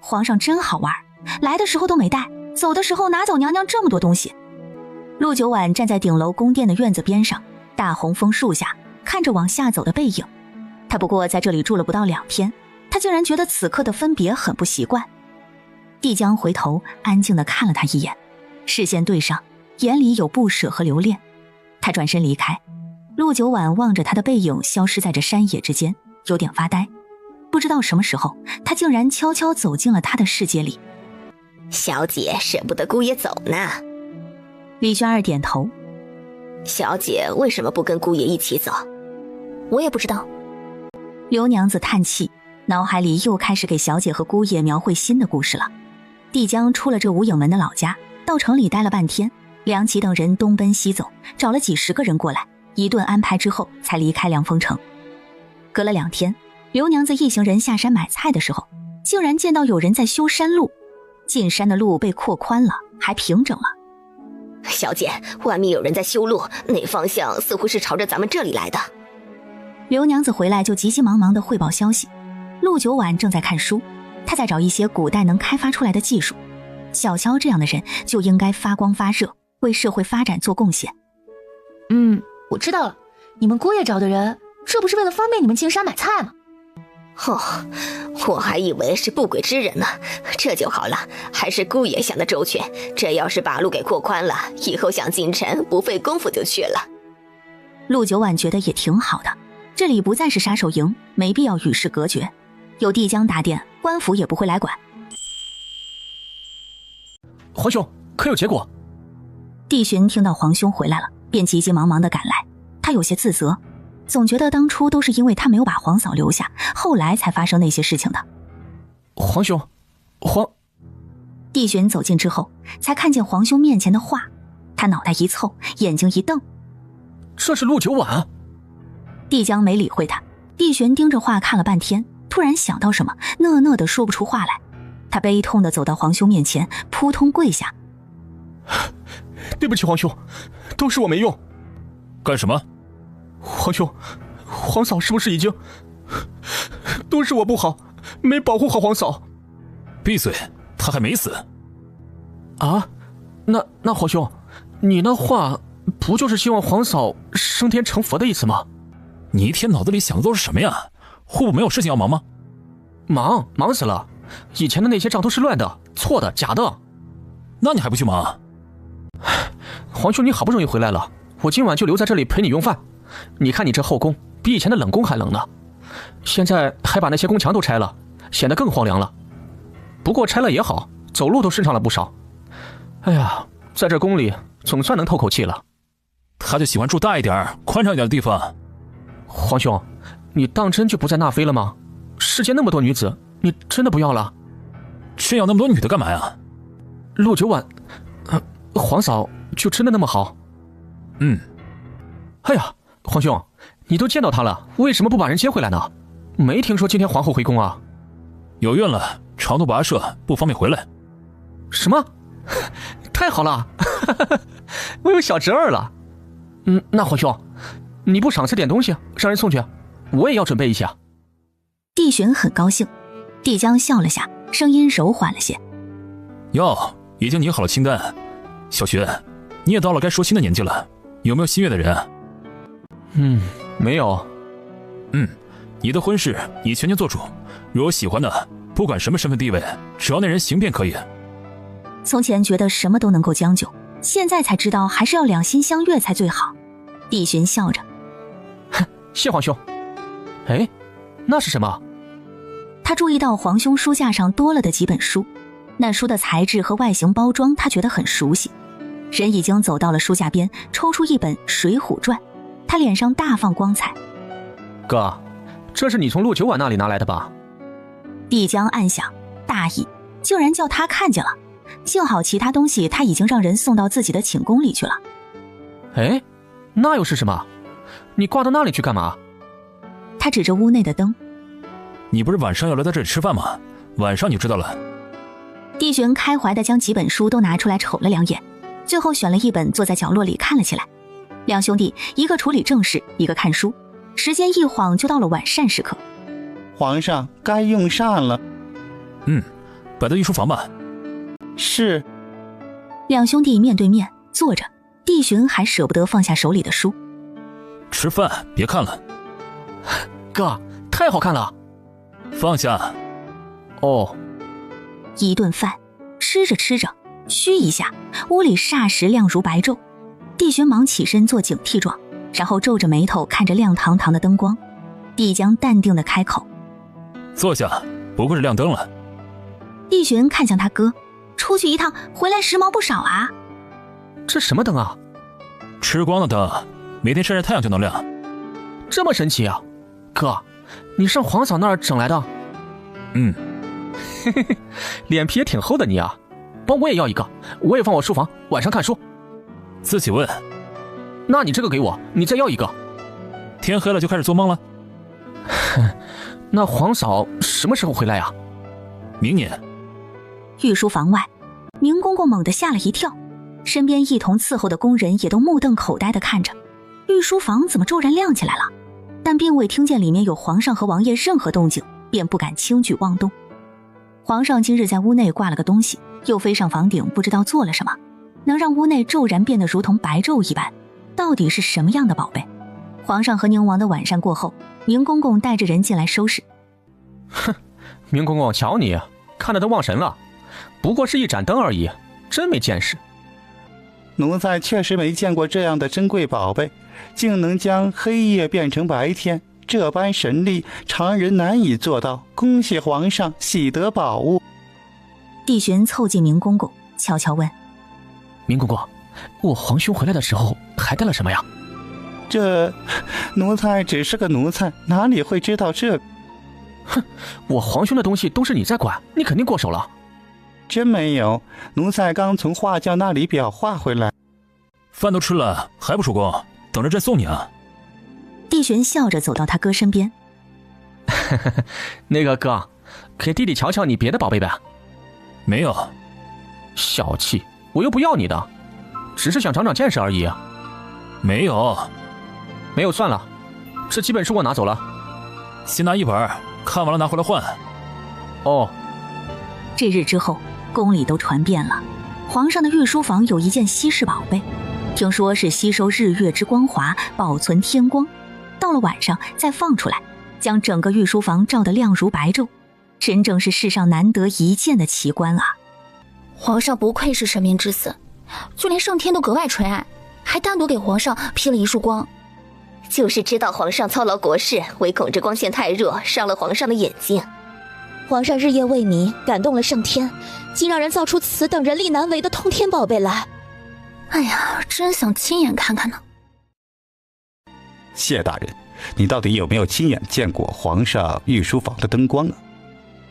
皇上真好玩，来的时候都没带，走的时候拿走娘娘这么多东西。陆九婉站在顶楼宫殿的院子边上，大红枫树下，看着往下走的背影。他不过在这里住了不到2天，他竟然觉得此刻的分别很不习惯。帝江回头安静地看了他一眼，视线对上，眼里有不舍和留恋。他转身离开，陆九婉望着他的背影消失在这山野之间，有点发呆。不知道什么时候，他竟然悄悄走进了他的世界里。小姐舍不得姑爷走呢。李轩儿点头。小姐为什么不跟姑爷一起走？我也不知道。刘娘子叹气，脑海里又开始给小姐和姑爷描绘新的故事了。帝江出了这无影门的老家，到城里待了半天，梁琦等人东奔西走，找了几10个人过来，一顿安排之后才离开凉风城。隔了2天，刘娘子一行人下山买菜的时候，竟然见到有人在修山路。进山的路被扩宽了，还平整了。小姐，外面有人在修路，那方向似乎是朝着咱们这里来的。刘娘子回来就急急忙忙地汇报消息。陆九婉正在看书，她在找一些古代能开发出来的技术。小乔这样的人就应该发光发热，为社会发展做贡献。我知道了，你们姑爷找的人，这不是为了方便你们进山买菜吗？我还以为是不轨之人呢，这就好了，还是姑爷想得周全。这要是把路给扩宽了，以后想进城不费功夫就去了。陆九婉觉得也挺好的，这里不再是杀手营，没必要与世隔绝。有帝江打电，官府也不会来管。皇兄，可有结果？帝寻听到皇兄回来了，便急急忙忙地赶来。他有些自责，总觉得当初都是因为他没有把皇嫂留下，后来才发生那些事情的。皇兄，帝寻走近之后，才看见皇兄面前的画，他脑袋一凑，眼睛一瞪，这是陆九婉。帝江没理会他，帝寻盯着画看了半天，突然想到什么，讷讷地说不出话来。他悲痛地走到皇兄面前，扑通跪下。对不起皇兄，都是我没用。干什么？皇兄，皇嫂是不是已经……都是我不好，没保护好皇嫂。闭嘴，她还没死。啊？那皇兄，你那话不就是希望皇嫂升天成佛的意思吗？你一天脑子里想的都是什么呀？户部没有事情要忙吗？忙死了，以前的那些账都是乱的、错的、假的。那你还不去忙？皇兄，你好不容易回来了，我今晚就留在这里陪你用饭。你看你这后宫比以前的冷宫还冷呢，现在还把那些宫墙都拆了，显得更荒凉了。不过拆了也好，走路都顺畅了不少。哎呀，在这宫里总算能透口气了。他就喜欢住大一点、宽敞一点的地方。皇兄，你当真就不再纳妃了吗？世间那么多女子，你真的不要了？真要那么多女的干嘛呀？陆九婉，皇嫂就真的那么好？哎呀，皇兄，你都见到她了，为什么不把人接回来呢？没听说今天皇后回宫啊？有孕了，长途跋涉，不方便回来。什么？太好了，我有小侄儿了。那皇兄，你不赏赐点东西，让人送去，我也要准备一下。帝寻很高兴，帝江笑了下，声音柔缓了些。哟，已经拟好了清单。小寻，你也到了该说亲的年纪了，有没有心悦的人？没有。你的婚事你全权做主，如有喜欢的，不管什么身份地位，只要那人行便可以。从前觉得什么都能够将就，现在才知道还是要两心相悦才最好。帝寻笑着，谢皇兄。哎，那是什么？他注意到皇兄书架上多了的几本书，那书的材质和外形包装他觉得很熟悉。人已经走到了书架边，抽出一本《水浒传》，他脸上大放光彩。哥，这是你从陆九婉那里拿来的吧？帝江暗想，大意，竟然叫他看见了。幸好其他东西他已经让人送到自己的寝宫里去了。哎，那又是什么？你挂到那里去干嘛？他指着屋内的灯。你不是晚上要来在这里吃饭吗？晚上你就知道了。帝寻开怀地将几本书都拿出来瞅了两眼，最后选了一本坐在角落里看了起来。两兄弟一个处理正事，一个看书，时间一晃就到了晚膳时刻。皇上该用膳了。摆到御书房吧。是。两兄弟面对面坐着，帝寻还舍不得放下手里的书。吃饭别看了。哥，太好看了。放下。哦。一顿饭吃着吃着，嘘一下，屋里霎时亮如白昼。帝寻忙起身做警惕状，然后皱着眉头看着亮堂堂的灯光。帝江淡定地开口：坐下，不过是亮灯了。帝寻看向他哥，出去一趟回来时髦不少啊。这什么灯啊？吃光了灯，每天晒晒太阳就能亮。这么神奇啊？哥，你上皇嫂那儿整来的？脸皮也挺厚的你啊，帮我也要一个，我也放我书房，晚上看书。自己问。那你这个给我，你再要一个。天黑了就开始做梦了？那皇嫂什么时候回来啊？明年。御书房外，明公公猛地吓了一跳，身边一同伺候的工人也都目瞪口呆地看着，御书房怎么骤然亮起来了？但并未听见里面有皇上和王爷任何动静，便不敢轻举妄动。皇上今日在屋内挂了个东西，又飞上房顶，不知道做了什么，能让屋内骤然变得如同白昼一般，到底是什么样的宝贝？皇上和宁王的晚膳过后，明公公带着人进来收拾。哼，明公公，瞧你看得都忘神了，不过是一盏灯而已，真没见识。奴才确实没见过这样的珍贵宝贝，竟能将黑夜变成白天，这般神力常人难以做到，恭喜皇上喜得宝物。帝寻凑近明公公，悄悄问：明公公，我皇兄回来的时候还带了什么呀？这奴才只是个奴才，哪里会知道这？哼，我皇兄的东西都是你在管，你肯定过手了。真没有，奴才刚从画匠那里裱画回来。饭都吃了还不出宫，等着朕送你啊。帝寻笑着走到他哥身边。那个哥，给弟弟瞧瞧你别的宝贝呗。没有。小气，我又不要你的，只是想长长见识而已。没有。没有算了，这几本书我拿走了。先拿一本，看完了拿回来换。哦。这日之后，宫里都传遍了，皇上的御书房有一件稀世宝贝，听说是吸收日月之光华，保存天光，到了晚上再放出来，将整个御书房照得亮如白昼，真正是世上难得一见的奇观啊！皇上不愧是神明之子，就连上天都格外垂爱，还单独给皇上披了一束光。就是知道皇上操劳国事，唯恐这光线太弱，伤了皇上的眼睛。皇上日夜为民，感动了上天，竟让人造出此等人力难为的通天宝贝来。哎呀，真想亲眼看看呢。谢大人，你到底有没有亲眼见过皇上御书房的灯光啊？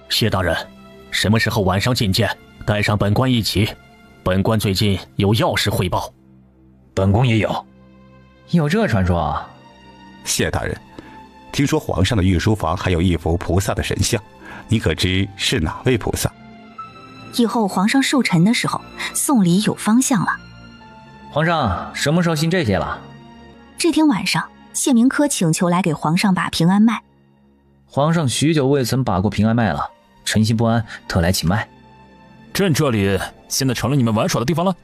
谢大人，什么时候晚上觐见，带上本官一起。本官最近有要事汇报。本宫也有这传说啊？谢大人，听说皇上的御书房还有一幅菩萨的神像，你可知是哪位菩萨？以后皇上寿辰的时候，送礼有方向了。皇上什么时候信这些了？这天晚上，谢明科请求来给皇上把平安脉。皇上许久未曾把过平安脉了，臣心不安，特来请脉。朕这里现在成了你们玩耍的地方了？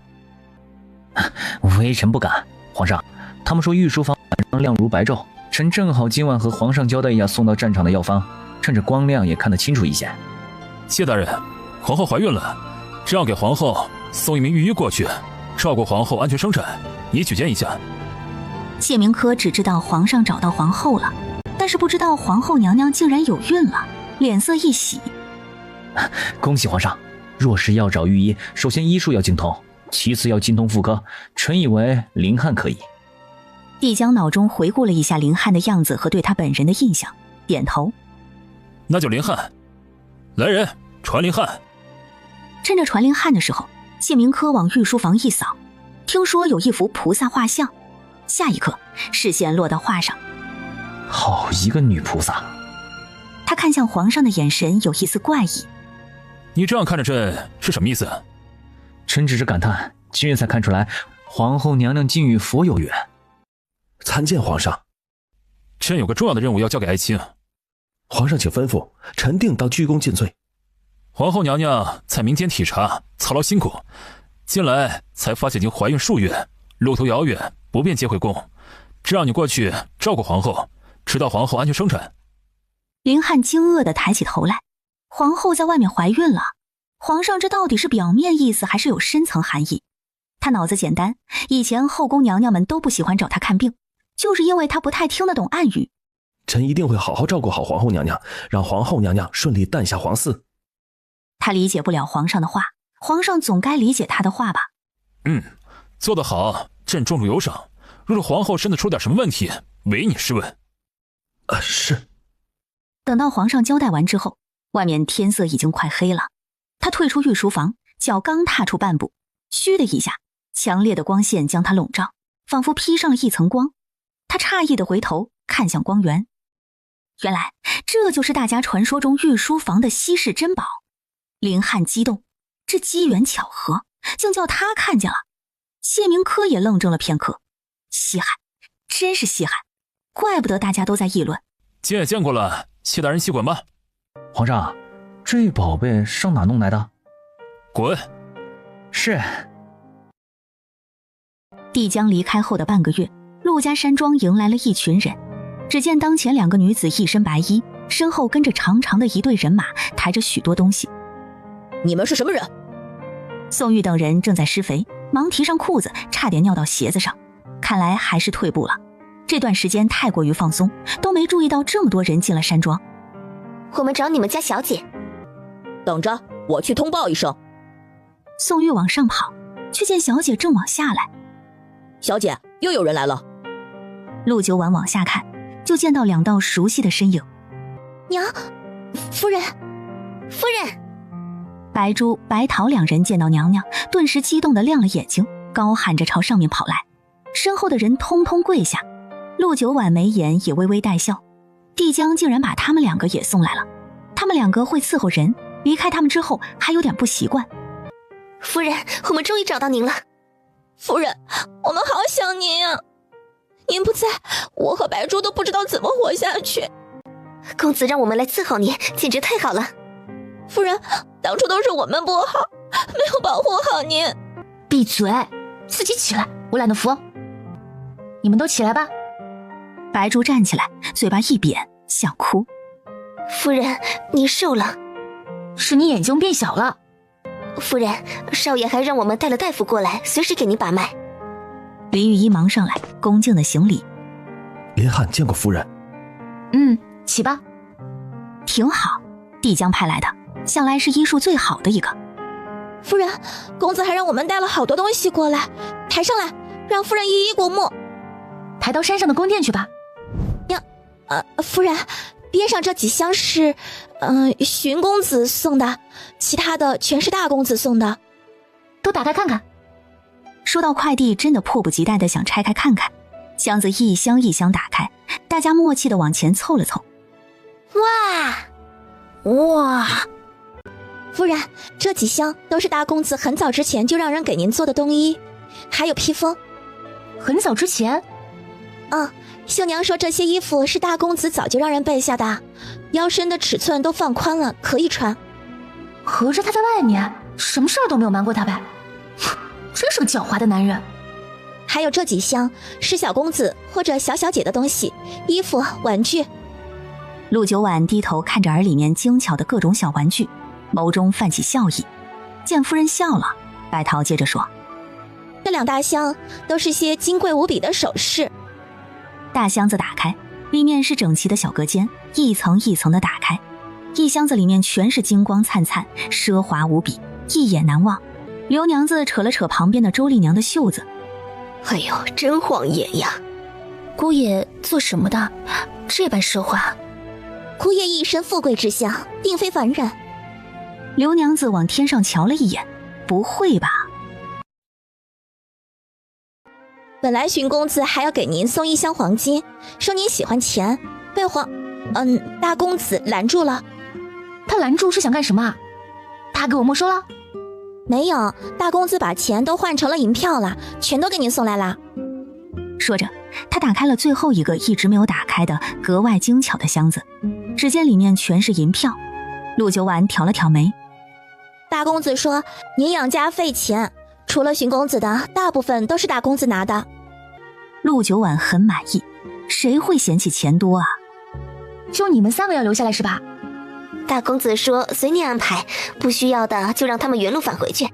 微臣不敢。皇上，他们说御书房晚上亮如白昼，臣正好今晚和皇上交代一下送到战场的药方，趁着光亮也看得清楚一些。谢大人，皇后怀孕了，正要给皇后送一名御医过去，照顾皇后安全生产，你举荐一下。谢明科只知道皇上找到皇后了，但是不知道皇后娘娘竟然有孕了，脸色一喜。恭喜皇上！若是要找御医，首先医术要精通，其次要精通妇科，臣以为林汉可以。帝将脑中回顾了一下林汉的样子和对他本人的印象，点头。那就林汉。来人，传林汉。趁着传林汉的时候，谢明科往御书房一扫，听说有一幅菩萨画像，下一刻视线落到画上。好一个女菩萨！他看向皇上的眼神有一丝怪异。你这样看着朕是什么意思？臣只是感叹，今日才看出来皇后娘娘竟与佛有缘。参见皇上。朕有个重要的任务要交给爱卿。皇上请吩咐，臣定到鞠躬尽瘁。皇后娘娘在民间体察，操劳辛苦，近来才发现已经怀孕数月，路途遥远，不便接回宫，只让你过去照顾皇后，直到皇后安全生产。林汉惊愕地抬起头来，皇后在外面怀孕了，皇上这到底是表面意思还是有深层含义？他脑子简单，以前后宫娘娘们都不喜欢找他看病，就是因为他不太听得懂暗语。臣一定会好好照顾好皇后娘娘，让皇后娘娘顺利诞下皇嗣。他理解不了皇上的话，皇上总该理解他的话吧？做得好，朕重处有赏。若是皇后身子出点什么问题，唯你是问。是。等到皇上交代完之后，外面天色已经快黑了。他退出御书房，脚刚踏出半步，嘘的一下，强烈的光线将他笼罩，仿佛披上了一层光。他诧异地回头看向光源，原来这就是大家传说中御书房的稀世珍宝。林汉激动，这机缘巧合竟叫他看见了。谢明科也愣怔了片刻，稀罕，真是稀罕，怪不得大家都在议论。姐也见过了，谢大人细滚吧。皇上，这宝贝上哪弄来的？滚！是。帝江离开后的半个月，陆家山庄迎来了一群人。只见当前2个女子一身白衣，身后跟着长长的一队人马，抬着许多东西。你们是什么人？宋玉等人正在施肥，忙提上裤子，差点尿到鞋子上。看来还是退步了。这段时间太过于放松，都没注意到这么多人进了山庄。我们找你们家小姐。等着，我去通报一声。宋玉往上跑，却见小姐正往下来。小姐，又有人来了。陆九婉往下看，就见到2道熟悉的身影。娘，夫人，夫人。白珠、白桃2人见到娘娘，顿时激动地亮了眼睛，高喊着朝上面跑来。身后的人通通跪下。陆九婉眉眼也微微带笑，帝江竟然把他们2个也送来了。他们2个会伺候人，离开他们之后还有点不习惯。夫人，我们终于找到您了。夫人，我们好想您啊！您不在，我和白珠都不知道怎么活下去。公子让我们来伺候你，简直太好了。夫人，当初都是我们不好，没有保护好您。闭嘴，自己起来，我懒得扶。你们都起来吧。白珠站起来，嘴巴一扁，想哭。夫人，你瘦了。是你眼睛变小了。夫人，少爷还让我们带了大夫过来，随时给您把脉。李玉一忙上来，恭敬的行礼。林汉见过夫人。起吧。挺好，帝江派来的，向来是医术最好的一个。夫人，公子还让我们带了好多东西过来，抬上来，让夫人一一过目。抬到山上的宫殿去吧。夫人，边上这几箱是荀公子送的，其他的全是大公子送的。都打开看看。说到快递，真的迫不及待的想拆开看看。箱子一箱一箱打开，大家默契的往前凑了凑。哇！夫人，这几箱都是大公子很早之前就让人给您做的冬衣，还有披风。很早之前？秀娘说这些衣服是大公子早就让人备下的，腰身的尺寸都放宽了，可以穿。合着他在外面什么事儿都没有瞒过他呗？真是个狡猾的男人。还有这几箱是小公子或者小小姐的东西，衣服、玩具。陆九婉低头看着耳里面精巧的各种小玩具，眸中泛起笑意。见夫人笑了，白桃接着说：这2大箱都是些金贵无比的首饰。大箱子打开，里面是整齐的小隔间，一层一层的打开，一箱子里面全是金光灿灿，奢华无比，一眼难忘。刘娘子扯了扯旁边的周丽娘的袖子，哎呦，真晃眼呀！姑爷做什么的？这般奢华。姑爷一身富贵之相，定非凡人。刘娘子往天上瞧了一眼，不会吧？本来荀公子还要给您送1箱黄金，说您喜欢钱，被大公子拦住了。他拦住是想干什么？他给我没收了？没有，大公子把钱都换成了银票了，全都给您送来了。说着，他打开了最后一个一直没有打开的格外精巧的箱子，只见里面全是银票。陆九婉挑了挑眉，大公子说您养家费钱，除了荀公子的，大部分都是大公子拿的。陆九婉很满意，谁会嫌弃钱多啊？就你们3个要留下来是吧？大公子说随你安排，不需要的就让他们原路返回去。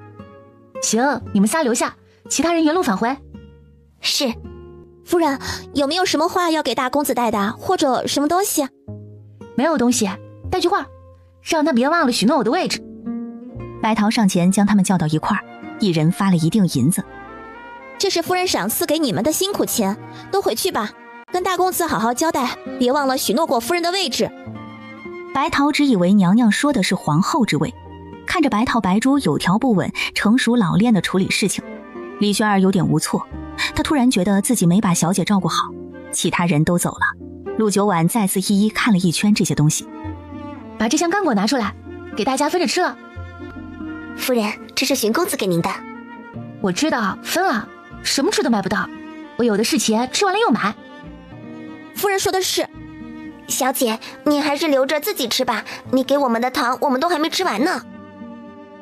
行，你们仨留下，其他人原路返回。是。夫人，有没有什么话要给大公子带的，或者什么东西？没有东西，带句话，让他别忘了许诺我的位置。白桃上前将他们叫到一块儿，一人发了一锭银子。这是夫人赏赐给你们的辛苦钱，都回去吧，跟大公子好好交代，别忘了许诺过夫人的位置。白桃只以为娘娘说的是皇后之位，看着白桃白珠有条不紊、成熟老练的处理事情，李轩儿有点无措。她突然觉得自己没把小姐照顾好，其他人都走了。陆九婉再次一一看了一圈这些东西，把这箱干果拿出来，给大家分着吃了。夫人，这是荀公子给您的。我知道，分了，什么吃都买不到，我有的是钱，吃完了又买。夫人说的是。小姐，你还是留着自己吃吧，你给我们的糖我们都还没吃完呢。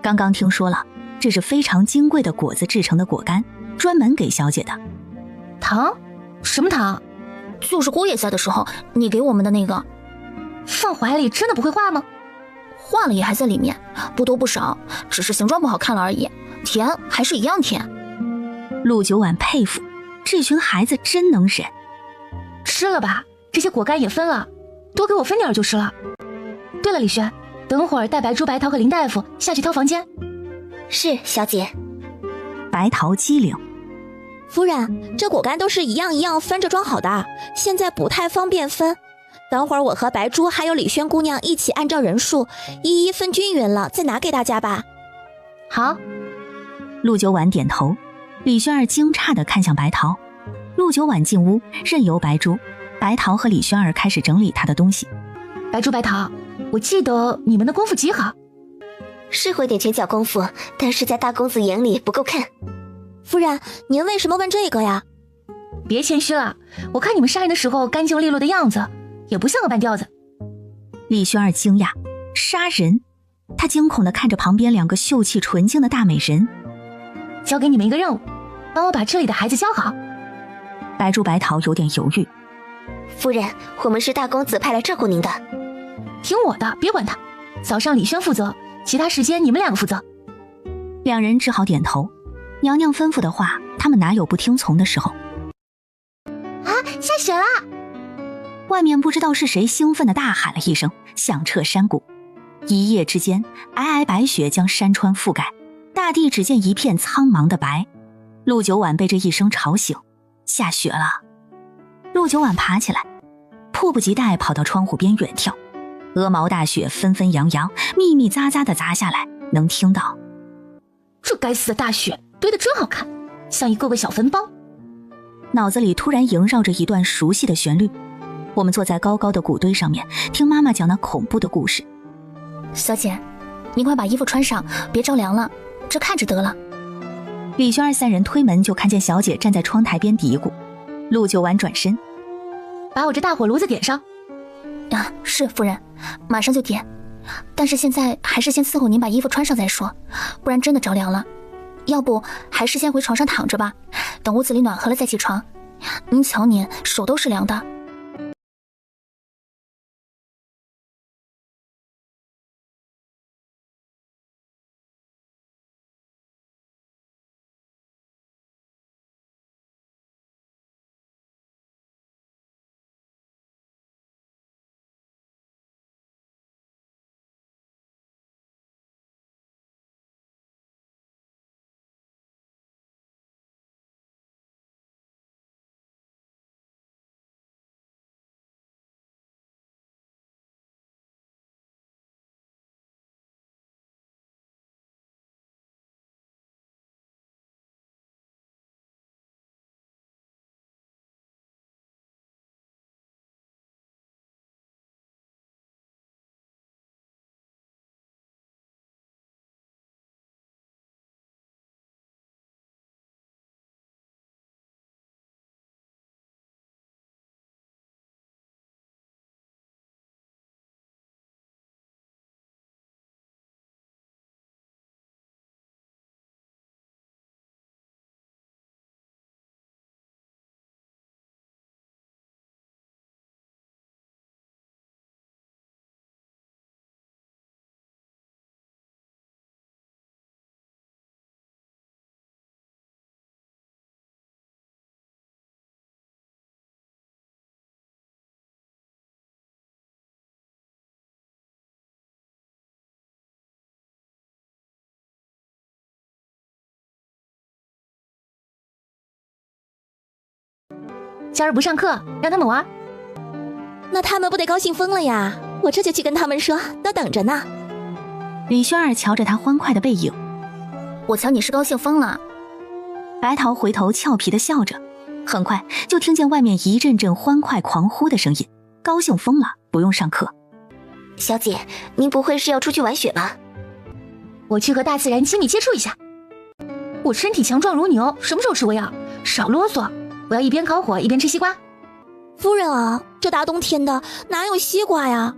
刚刚听说了，这是非常金贵的果子制成的果干，专门给小姐的。糖？什么糖？就是姑爷在的时候你给我们的那个。放怀里真的不会化吗？化了也还在里面，不多不少，只是形状不好看了而已，甜还是一样甜。陆九婉佩服，这群孩子真能忍。吃了吧，这些果干也分了，多给我分点就是了。对了，李轩，等会儿带白珠、白桃和林大夫下去挑房间。是，小姐。白桃机灵。夫人，这果干都是一样一样分着装好的，现在不太方便分。等会儿我和白珠还有李轩姑娘一起按照人数一一分均匀了，再拿给大家吧。好。陆九婉点头，李轩儿惊诧地看向白桃。陆九婉进屋，任由白珠、白桃和李轩儿开始整理她的东西。白珠、白桃，我记得你们的功夫极好。是会点拳脚功夫，但是在大公子眼里不够看。夫人，您为什么问这个呀？别谦虚了，我看你们杀人的时候干净利落的样子，也不像个半吊子。李轩儿惊讶，杀人？她惊恐地看着旁边两个秀气纯净的大美人。交给你们一个任务，帮我把这里的孩子教好。白珠、白桃有点犹豫。夫人，我们是大公子派来照顾您的。听我的，别管他。早上李轩负责，其他时间你们两个负责。两人只好点头。娘娘吩咐的话，他们哪有不听从的时候？啊，下雪了！外面不知道是谁兴奋地大喊了一声，响彻山谷。一夜之间，皑皑白雪将山川覆盖，大地只见一片苍茫的白。陆九婉被这一声吵醒，下雪了。陆九婉爬起来，迫不及待跑到窗户边远眺。鹅毛大雪纷纷扬扬，密密匝匝地砸下来，能听到。这该死的大雪堆得真好看，像一个个小坟包。脑子里突然萦绕着一段熟悉的旋律。我们坐在高高的谷堆上面，听妈妈讲那恐怖的故事。小姐，您快把衣服穿上，别着凉了，这看着得了。李轩儿三人推门就看见小姐站在窗台边嘀咕。陆九婉转身，把我这大火炉子点上。啊，是夫人，马上就点。但是现在还是先伺候您把衣服穿上再说，不然真的着凉了。要不还是先回床上躺着吧，等屋子里暖和了再起床。您瞧您手都是凉的。今儿不上课，让他们玩。那他们不得高兴疯了呀！我这就去跟他们说，都等着呢。李轩儿瞧着他欢快的背影，我瞧你是高兴疯了。白桃回头俏皮地笑着，很快就听见外面一阵阵欢快狂呼的声音，高兴疯了，不用上课。小姐，您不会是要出去玩雪吧？我去和大自然亲密接触一下。我身体强壮如牛，什么时候吃过药？少啰嗦，我要一边烤火一边吃西瓜。夫人啊，这大冬天的哪有西瓜呀？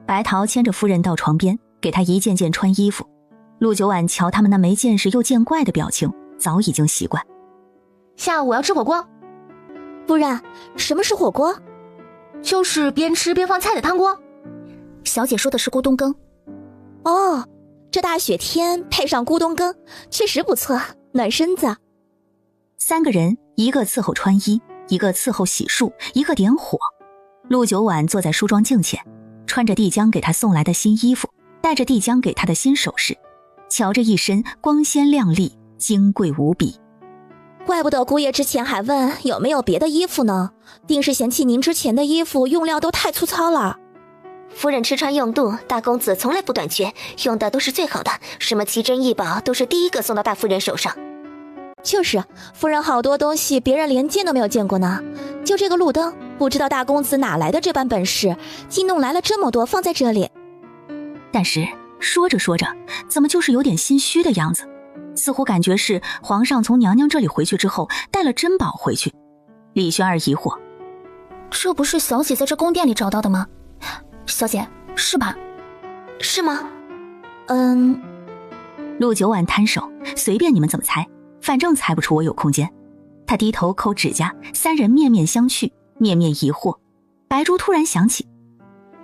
白桃牵着夫人到床边，给她一件件穿衣服。陆九婉瞧他们那没见识又见怪的表情，早已经习惯。下午我要吃火锅。夫人，什么是火锅？就是边吃边放菜的汤锅。小姐说的是咕咚羹。哦，这大雪天配上咕咚羹，确实不错，暖身子。3个人，一个伺候穿衣，一个伺候洗漱，一个点火。陆九婉坐在梳妆镜前，穿着帝江给她送来的新衣服，戴着帝江给她的新首饰，瞧着一身光鲜亮丽，金贵无比。怪不得姑爷之前还问有没有别的衣服呢，定是嫌弃您之前的衣服用料都太粗糙了。夫人吃穿用度，大公子从来不短缺，用的都是最好的，什么奇珍异宝都是第一个送到大夫人手上。就是，夫人好多东西别人连见都没有见过呢。就这个路灯，不知道大公子哪来的这般本事，竟弄来了这么多放在这里。但是说着说着，怎么就是有点心虚的样子，似乎感觉是皇上从娘娘这里回去之后带了珍宝回去。李轩儿疑惑，这不是小姐在这宫殿里找到的吗？小姐，是吧？是吗？陆九婉摊手，随便你们怎么猜，反正猜不出我有空间。他低头抠指甲，3人面面相觑，面面疑惑。白珠突然想起，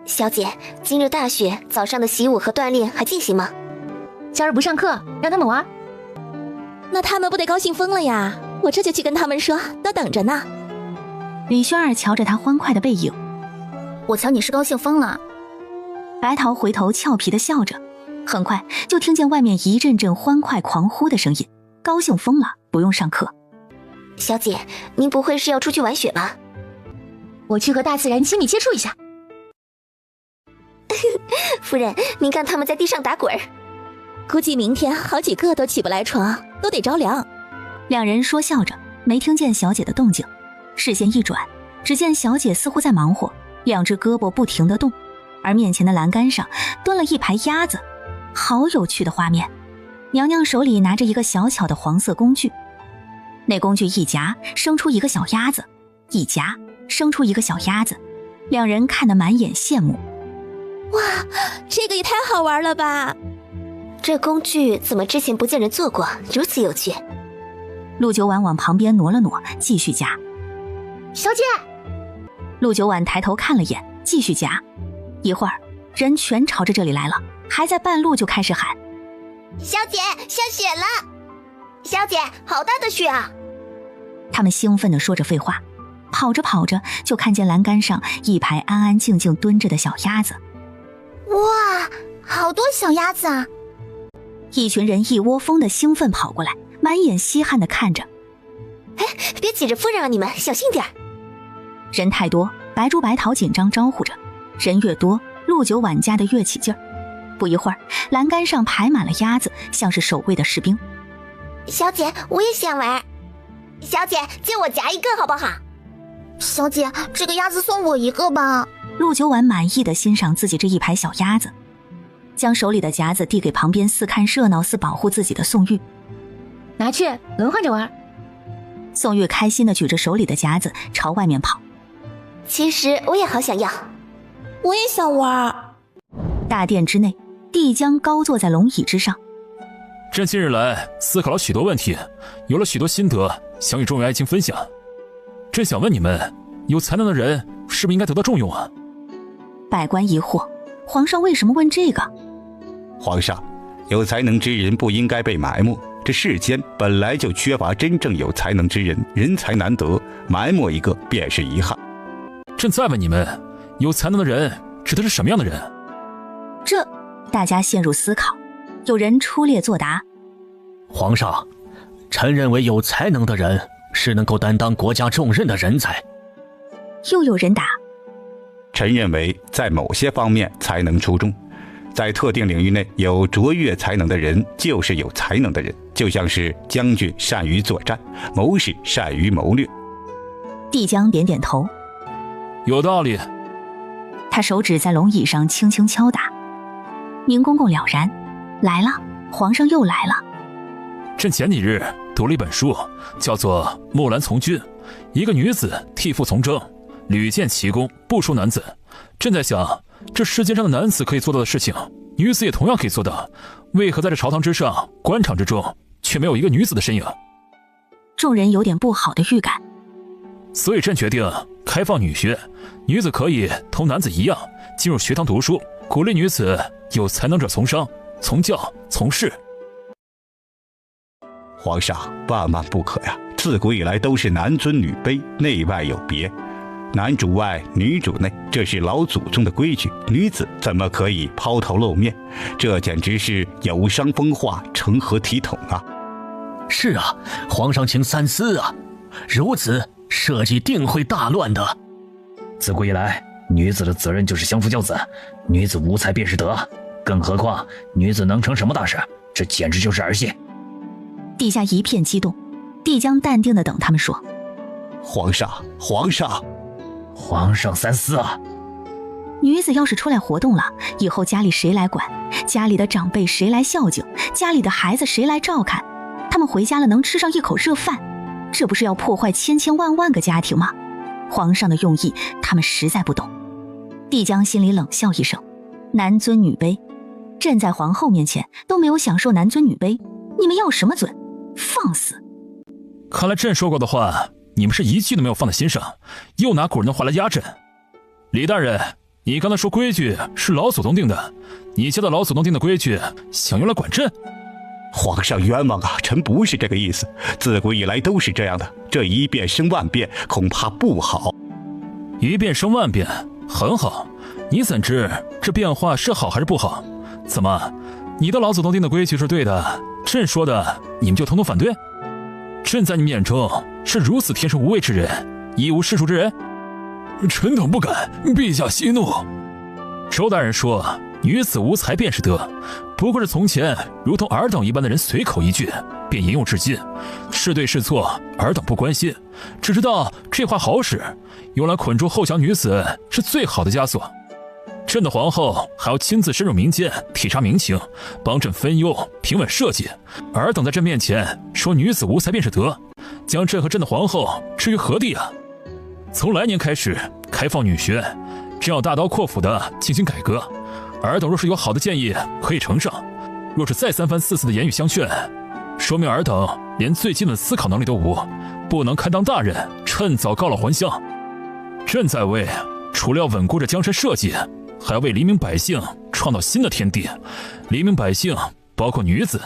小姐，今日大雪，早上的习武和锻炼还进行吗？今儿不上课，让他们玩。那他们不得高兴疯了呀，我这就去跟他们说，都等着呢。李轩儿瞧着他欢快的背影，我瞧你是高兴疯了。白桃回头俏皮地笑着，很快就听见外面一阵阵欢快狂呼的声音，高兴疯了，不用上课。小姐，您不会是要出去玩雪吧？我去和大自然亲密接触一下。夫人，您看他们在地上打滚，估计明天好几个都起不来床，都得着凉。2人说笑着，没听见小姐的动静，视线一转，只见小姐似乎在忙活，2只胳膊不停地动，而面前的栏杆上蹲了一排鸭子，好有趣的画面。娘娘手里拿着一个小巧的黄色工具，那工具一夹生出一个小鸭子，一夹生出一个小鸭子，2人看得满眼羡慕。哇，这个也太好玩了吧！这工具怎么之前不见人做过，如此有趣。陆九婉往旁边挪了挪，继续夹。小姐，陆九婉抬头看了眼，继续夹。一会儿人全朝着这里来了，还在半路就开始喊，小姐，下雪了！小姐，好大的雪啊！他们兴奋地说着废话，跑着跑着就看见栏杆上一排安安静静蹲着的小鸭子。哇，好多小鸭子啊！一群人一窝蜂的兴奋跑过来，满眼稀罕的看着。哎，别挤着夫人啊，你们小心点。人太多，白珠白桃紧张招呼着，人越多，陆九婉夹的越起劲儿。不一会儿，栏杆上排满了鸭子，像是守卫的士兵。小姐，我也想玩。小姐，借我夹一个好不好？小姐，这个鸭子送我一个吧。陆九婉满意的欣赏自己这一排小鸭子，将手里的夹子递给旁边似看热闹似保护自己的宋玉。拿去，轮换着玩。宋玉开心的举着手里的夹子朝外面跑。其实我也好想要。我也想玩。大殿之内，帝江高坐在龙椅之上。朕近日来思考了许多问题，有了许多心得，想与众位爱卿分享。朕想问你们，有才能的人是不是应该得到重用啊？百官疑惑，皇上为什么问这个？皇上，有才能之人不应该被埋没，这世间本来就缺乏真正有才能之人，人才难得，埋没一个便是遗憾。朕再问你们，有才能的人指的是什么样的人？这大家陷入思考，有人出列作答。皇上，臣认为有才能的人是能够担当国家重任的人才。又有人答，臣认为在某些方面才能出众，在特定领域内有卓越才能的人就是有才能的人，就像是将军善于作战，谋士善于谋略。帝江点点头，有道理。他手指在龙椅上轻轻敲打。宁公公了然，来了，皇上又来了。朕前几日读了一本书，叫做《木兰从军》，一个女子替父从征，屡建奇功，不输男子。朕在想，这世界上的男子可以做到的事情，女子也同样可以做到，为何在这朝堂之上、官场之中，却没有一个女子的身影？众人有点不好的预感。所以朕决定开放女学，女子可以同男子一样进入学堂读书，鼓励女子有才能者从商、从教、从事。皇上，万万不可呀！自古以来都是男尊女卑，内外有别，男主外，女主内，这是老祖宗的规矩。女子怎么可以抛头露面？这简直是有伤风化，成何体统啊！是啊，皇上请三思啊！如此社稷定会大乱的。自古以来，女子的责任就是相夫教子，女子无才便是德，更何况女子能成什么大事？这简直就是儿戏。地下一片激动，帝将淡定地等他们说：皇上，皇上，皇上三思啊！女子要是出来活动了，以后家里谁来管？家里的长辈谁来孝敬？家里的孩子谁来照看？他们回家了能吃上一口热饭，这不是要破坏千千万万个家庭吗？皇上的用意他们实在不懂。帝将心里冷笑一声，男尊女卑，朕在皇后面前都没有享受男尊女卑，你们要什么尊？放肆！看来朕说过的话，你们是一句都没有放在心上，又拿古人的话来压朕。李大人，你刚才说规矩是老祖宗定的，你家的老祖宗定的规矩，想用来管朕？皇上冤枉啊！臣不是这个意思，自古以来都是这样的，这一变生万变，恐怕不好。一变生万变，很好。你怎知这变化是好还是不好？怎么，你的老祖宗定的规矩是对的，朕说的你们就统统反对？朕在你们眼中是如此天生无畏之人，一无是处之人？臣等不敢，陛下息怒。周大人说，女子无才便是德，不过是从前如同尔等一般的人随口一句，便沿用至今。是对是错，尔等不关心，只知道这话好使，用来捆住后降女子是最好的枷锁。朕的皇后还要亲自深入民间，体察民情，帮朕分忧，平稳社稷。尔等在朕面前说女子无才便是德，将朕和朕的皇后置于何地啊？从来年开始开放女学，朕要大刀阔斧地进行改革。尔等若是有好的建议可以呈上，若是再三番四次的言语相劝，说明尔等连最基本的思考能力都无，不能堪当大任，趁早告老还乡。朕在位，除了要稳固着江山社稷，还要为黎民百姓创造新的天地。黎民百姓包括女子。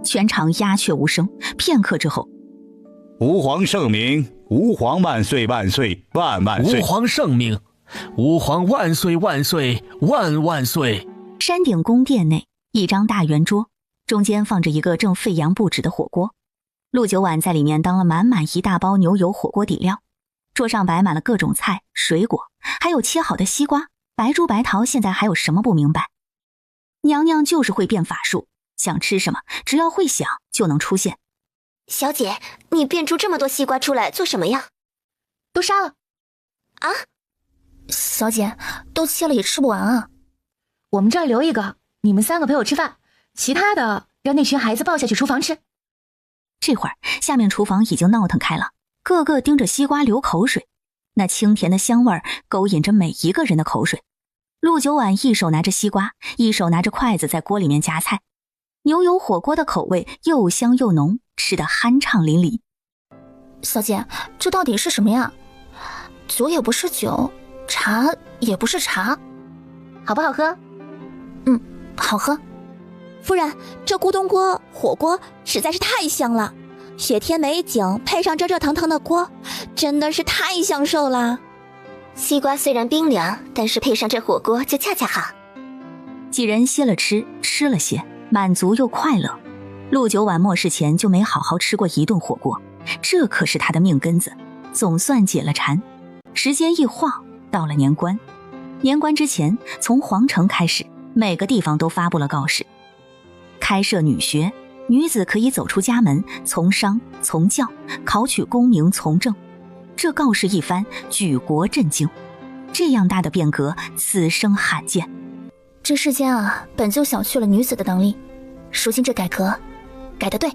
全场鸦雀无声，片刻之后，吾皇圣明，吾皇万岁万岁万万岁！吾皇圣明，吾皇万岁万岁万万岁！山顶宫殿内，一张大圆桌，中间放着一个正沸扬不止的火锅。陆九碗在里面当了满满一大包牛油火锅底料，桌上摆满了各种菜、水果，还有切好的西瓜。白珠白桃现在还有什么不明白？娘娘就是会变法术，想吃什么只要会想就能出现。小姐，你变出这么多西瓜出来做什么呀？都杀了。啊？小姐，都切了也吃不完啊。我们这儿留一个，你们3个陪我吃饭，其他的让那群孩子抱下去厨房吃。这会儿下面厨房已经闹腾开了，个个盯着西瓜流口水，那清甜的香味勾引着每一个人的口水。陆九碗一手拿着西瓜，一手拿着筷子在锅里面夹菜，牛油火锅的口味又香又浓，吃得酣畅淋漓。小姐，这到底是什么呀？酒也不是酒，茶也不是茶，好不好喝？好喝。夫人，这咕咚锅火锅实在是太香了，雪天美景配上这热腾腾的锅，真的是太享受了。西瓜虽然冰凉，但是配上这火锅就恰恰好。几人歇了吃，吃了歇，满足又快乐。陆九碗末世前就没好好吃过一顿火锅，这可是他的命根子，总算解了馋。时间一晃到了年关，年关之前，从皇城开始，每个地方都发布了告示，开设女学，女子可以走出家门，从商从教，考取功名从政。这告示一番，举国震惊。这样大的变革，此生罕见。这世间啊，本就小觑了女子的能力，如今这改革，改得对。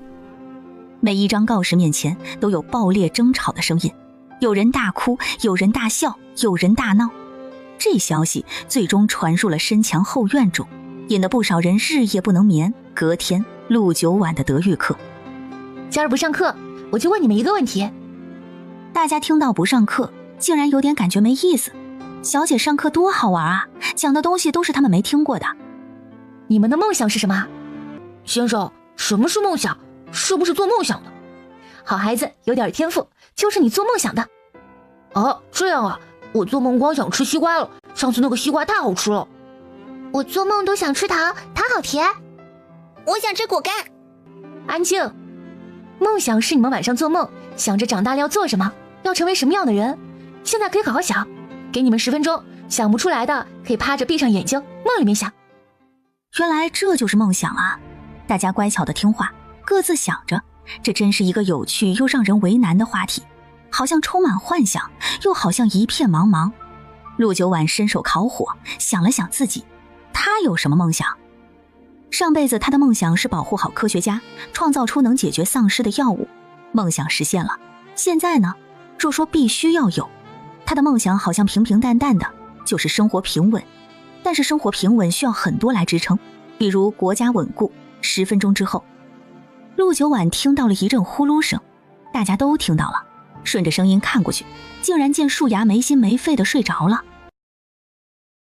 每一张告示面前都有爆裂争吵的声音，有人大哭，有人大笑，有人大闹。这消息最终传入了深墙后院中，引得不少人日夜不能眠。隔天陆九晚的德育课，今儿不上课，我就问你们一个问题。大家听到不上课，竟然有点感觉没意思。小姐上课多好玩啊，讲的东西都是他们没听过的。你们的梦想是什么？先生，什么是梦想？是不是做梦想的？好孩子，有点天赋，就是你做梦想的。哦，这样啊，我做梦光想吃西瓜了，上次那个西瓜太好吃了。我做梦都想吃糖，糖好甜。我想吃果干。安静。梦想是你们晚上做梦，想着长大了要做什么，要成为什么样的人。现在可以好好想，给你们10分钟，想不出来的可以趴着闭上眼睛，梦里面想。原来这就是梦想啊！大家乖巧的听话，各自想着。这真是一个有趣又让人为难的话题，好像充满幻想，又好像一片茫茫。陆九晚伸手烤火，想了想自己，他有什么梦想？上辈子他的梦想是保护好科学家，创造出能解决丧尸的药物，梦想实现了。现在呢，若说必须要有，他的梦想好像平平淡淡的，就是生活平稳。但是生活平稳需要很多来支撑，比如国家稳固。10分钟之后，陆九晚听到了一阵呼噜声，大家都听到了，顺着声音看过去，竟然见树牙没心没肺的睡着了。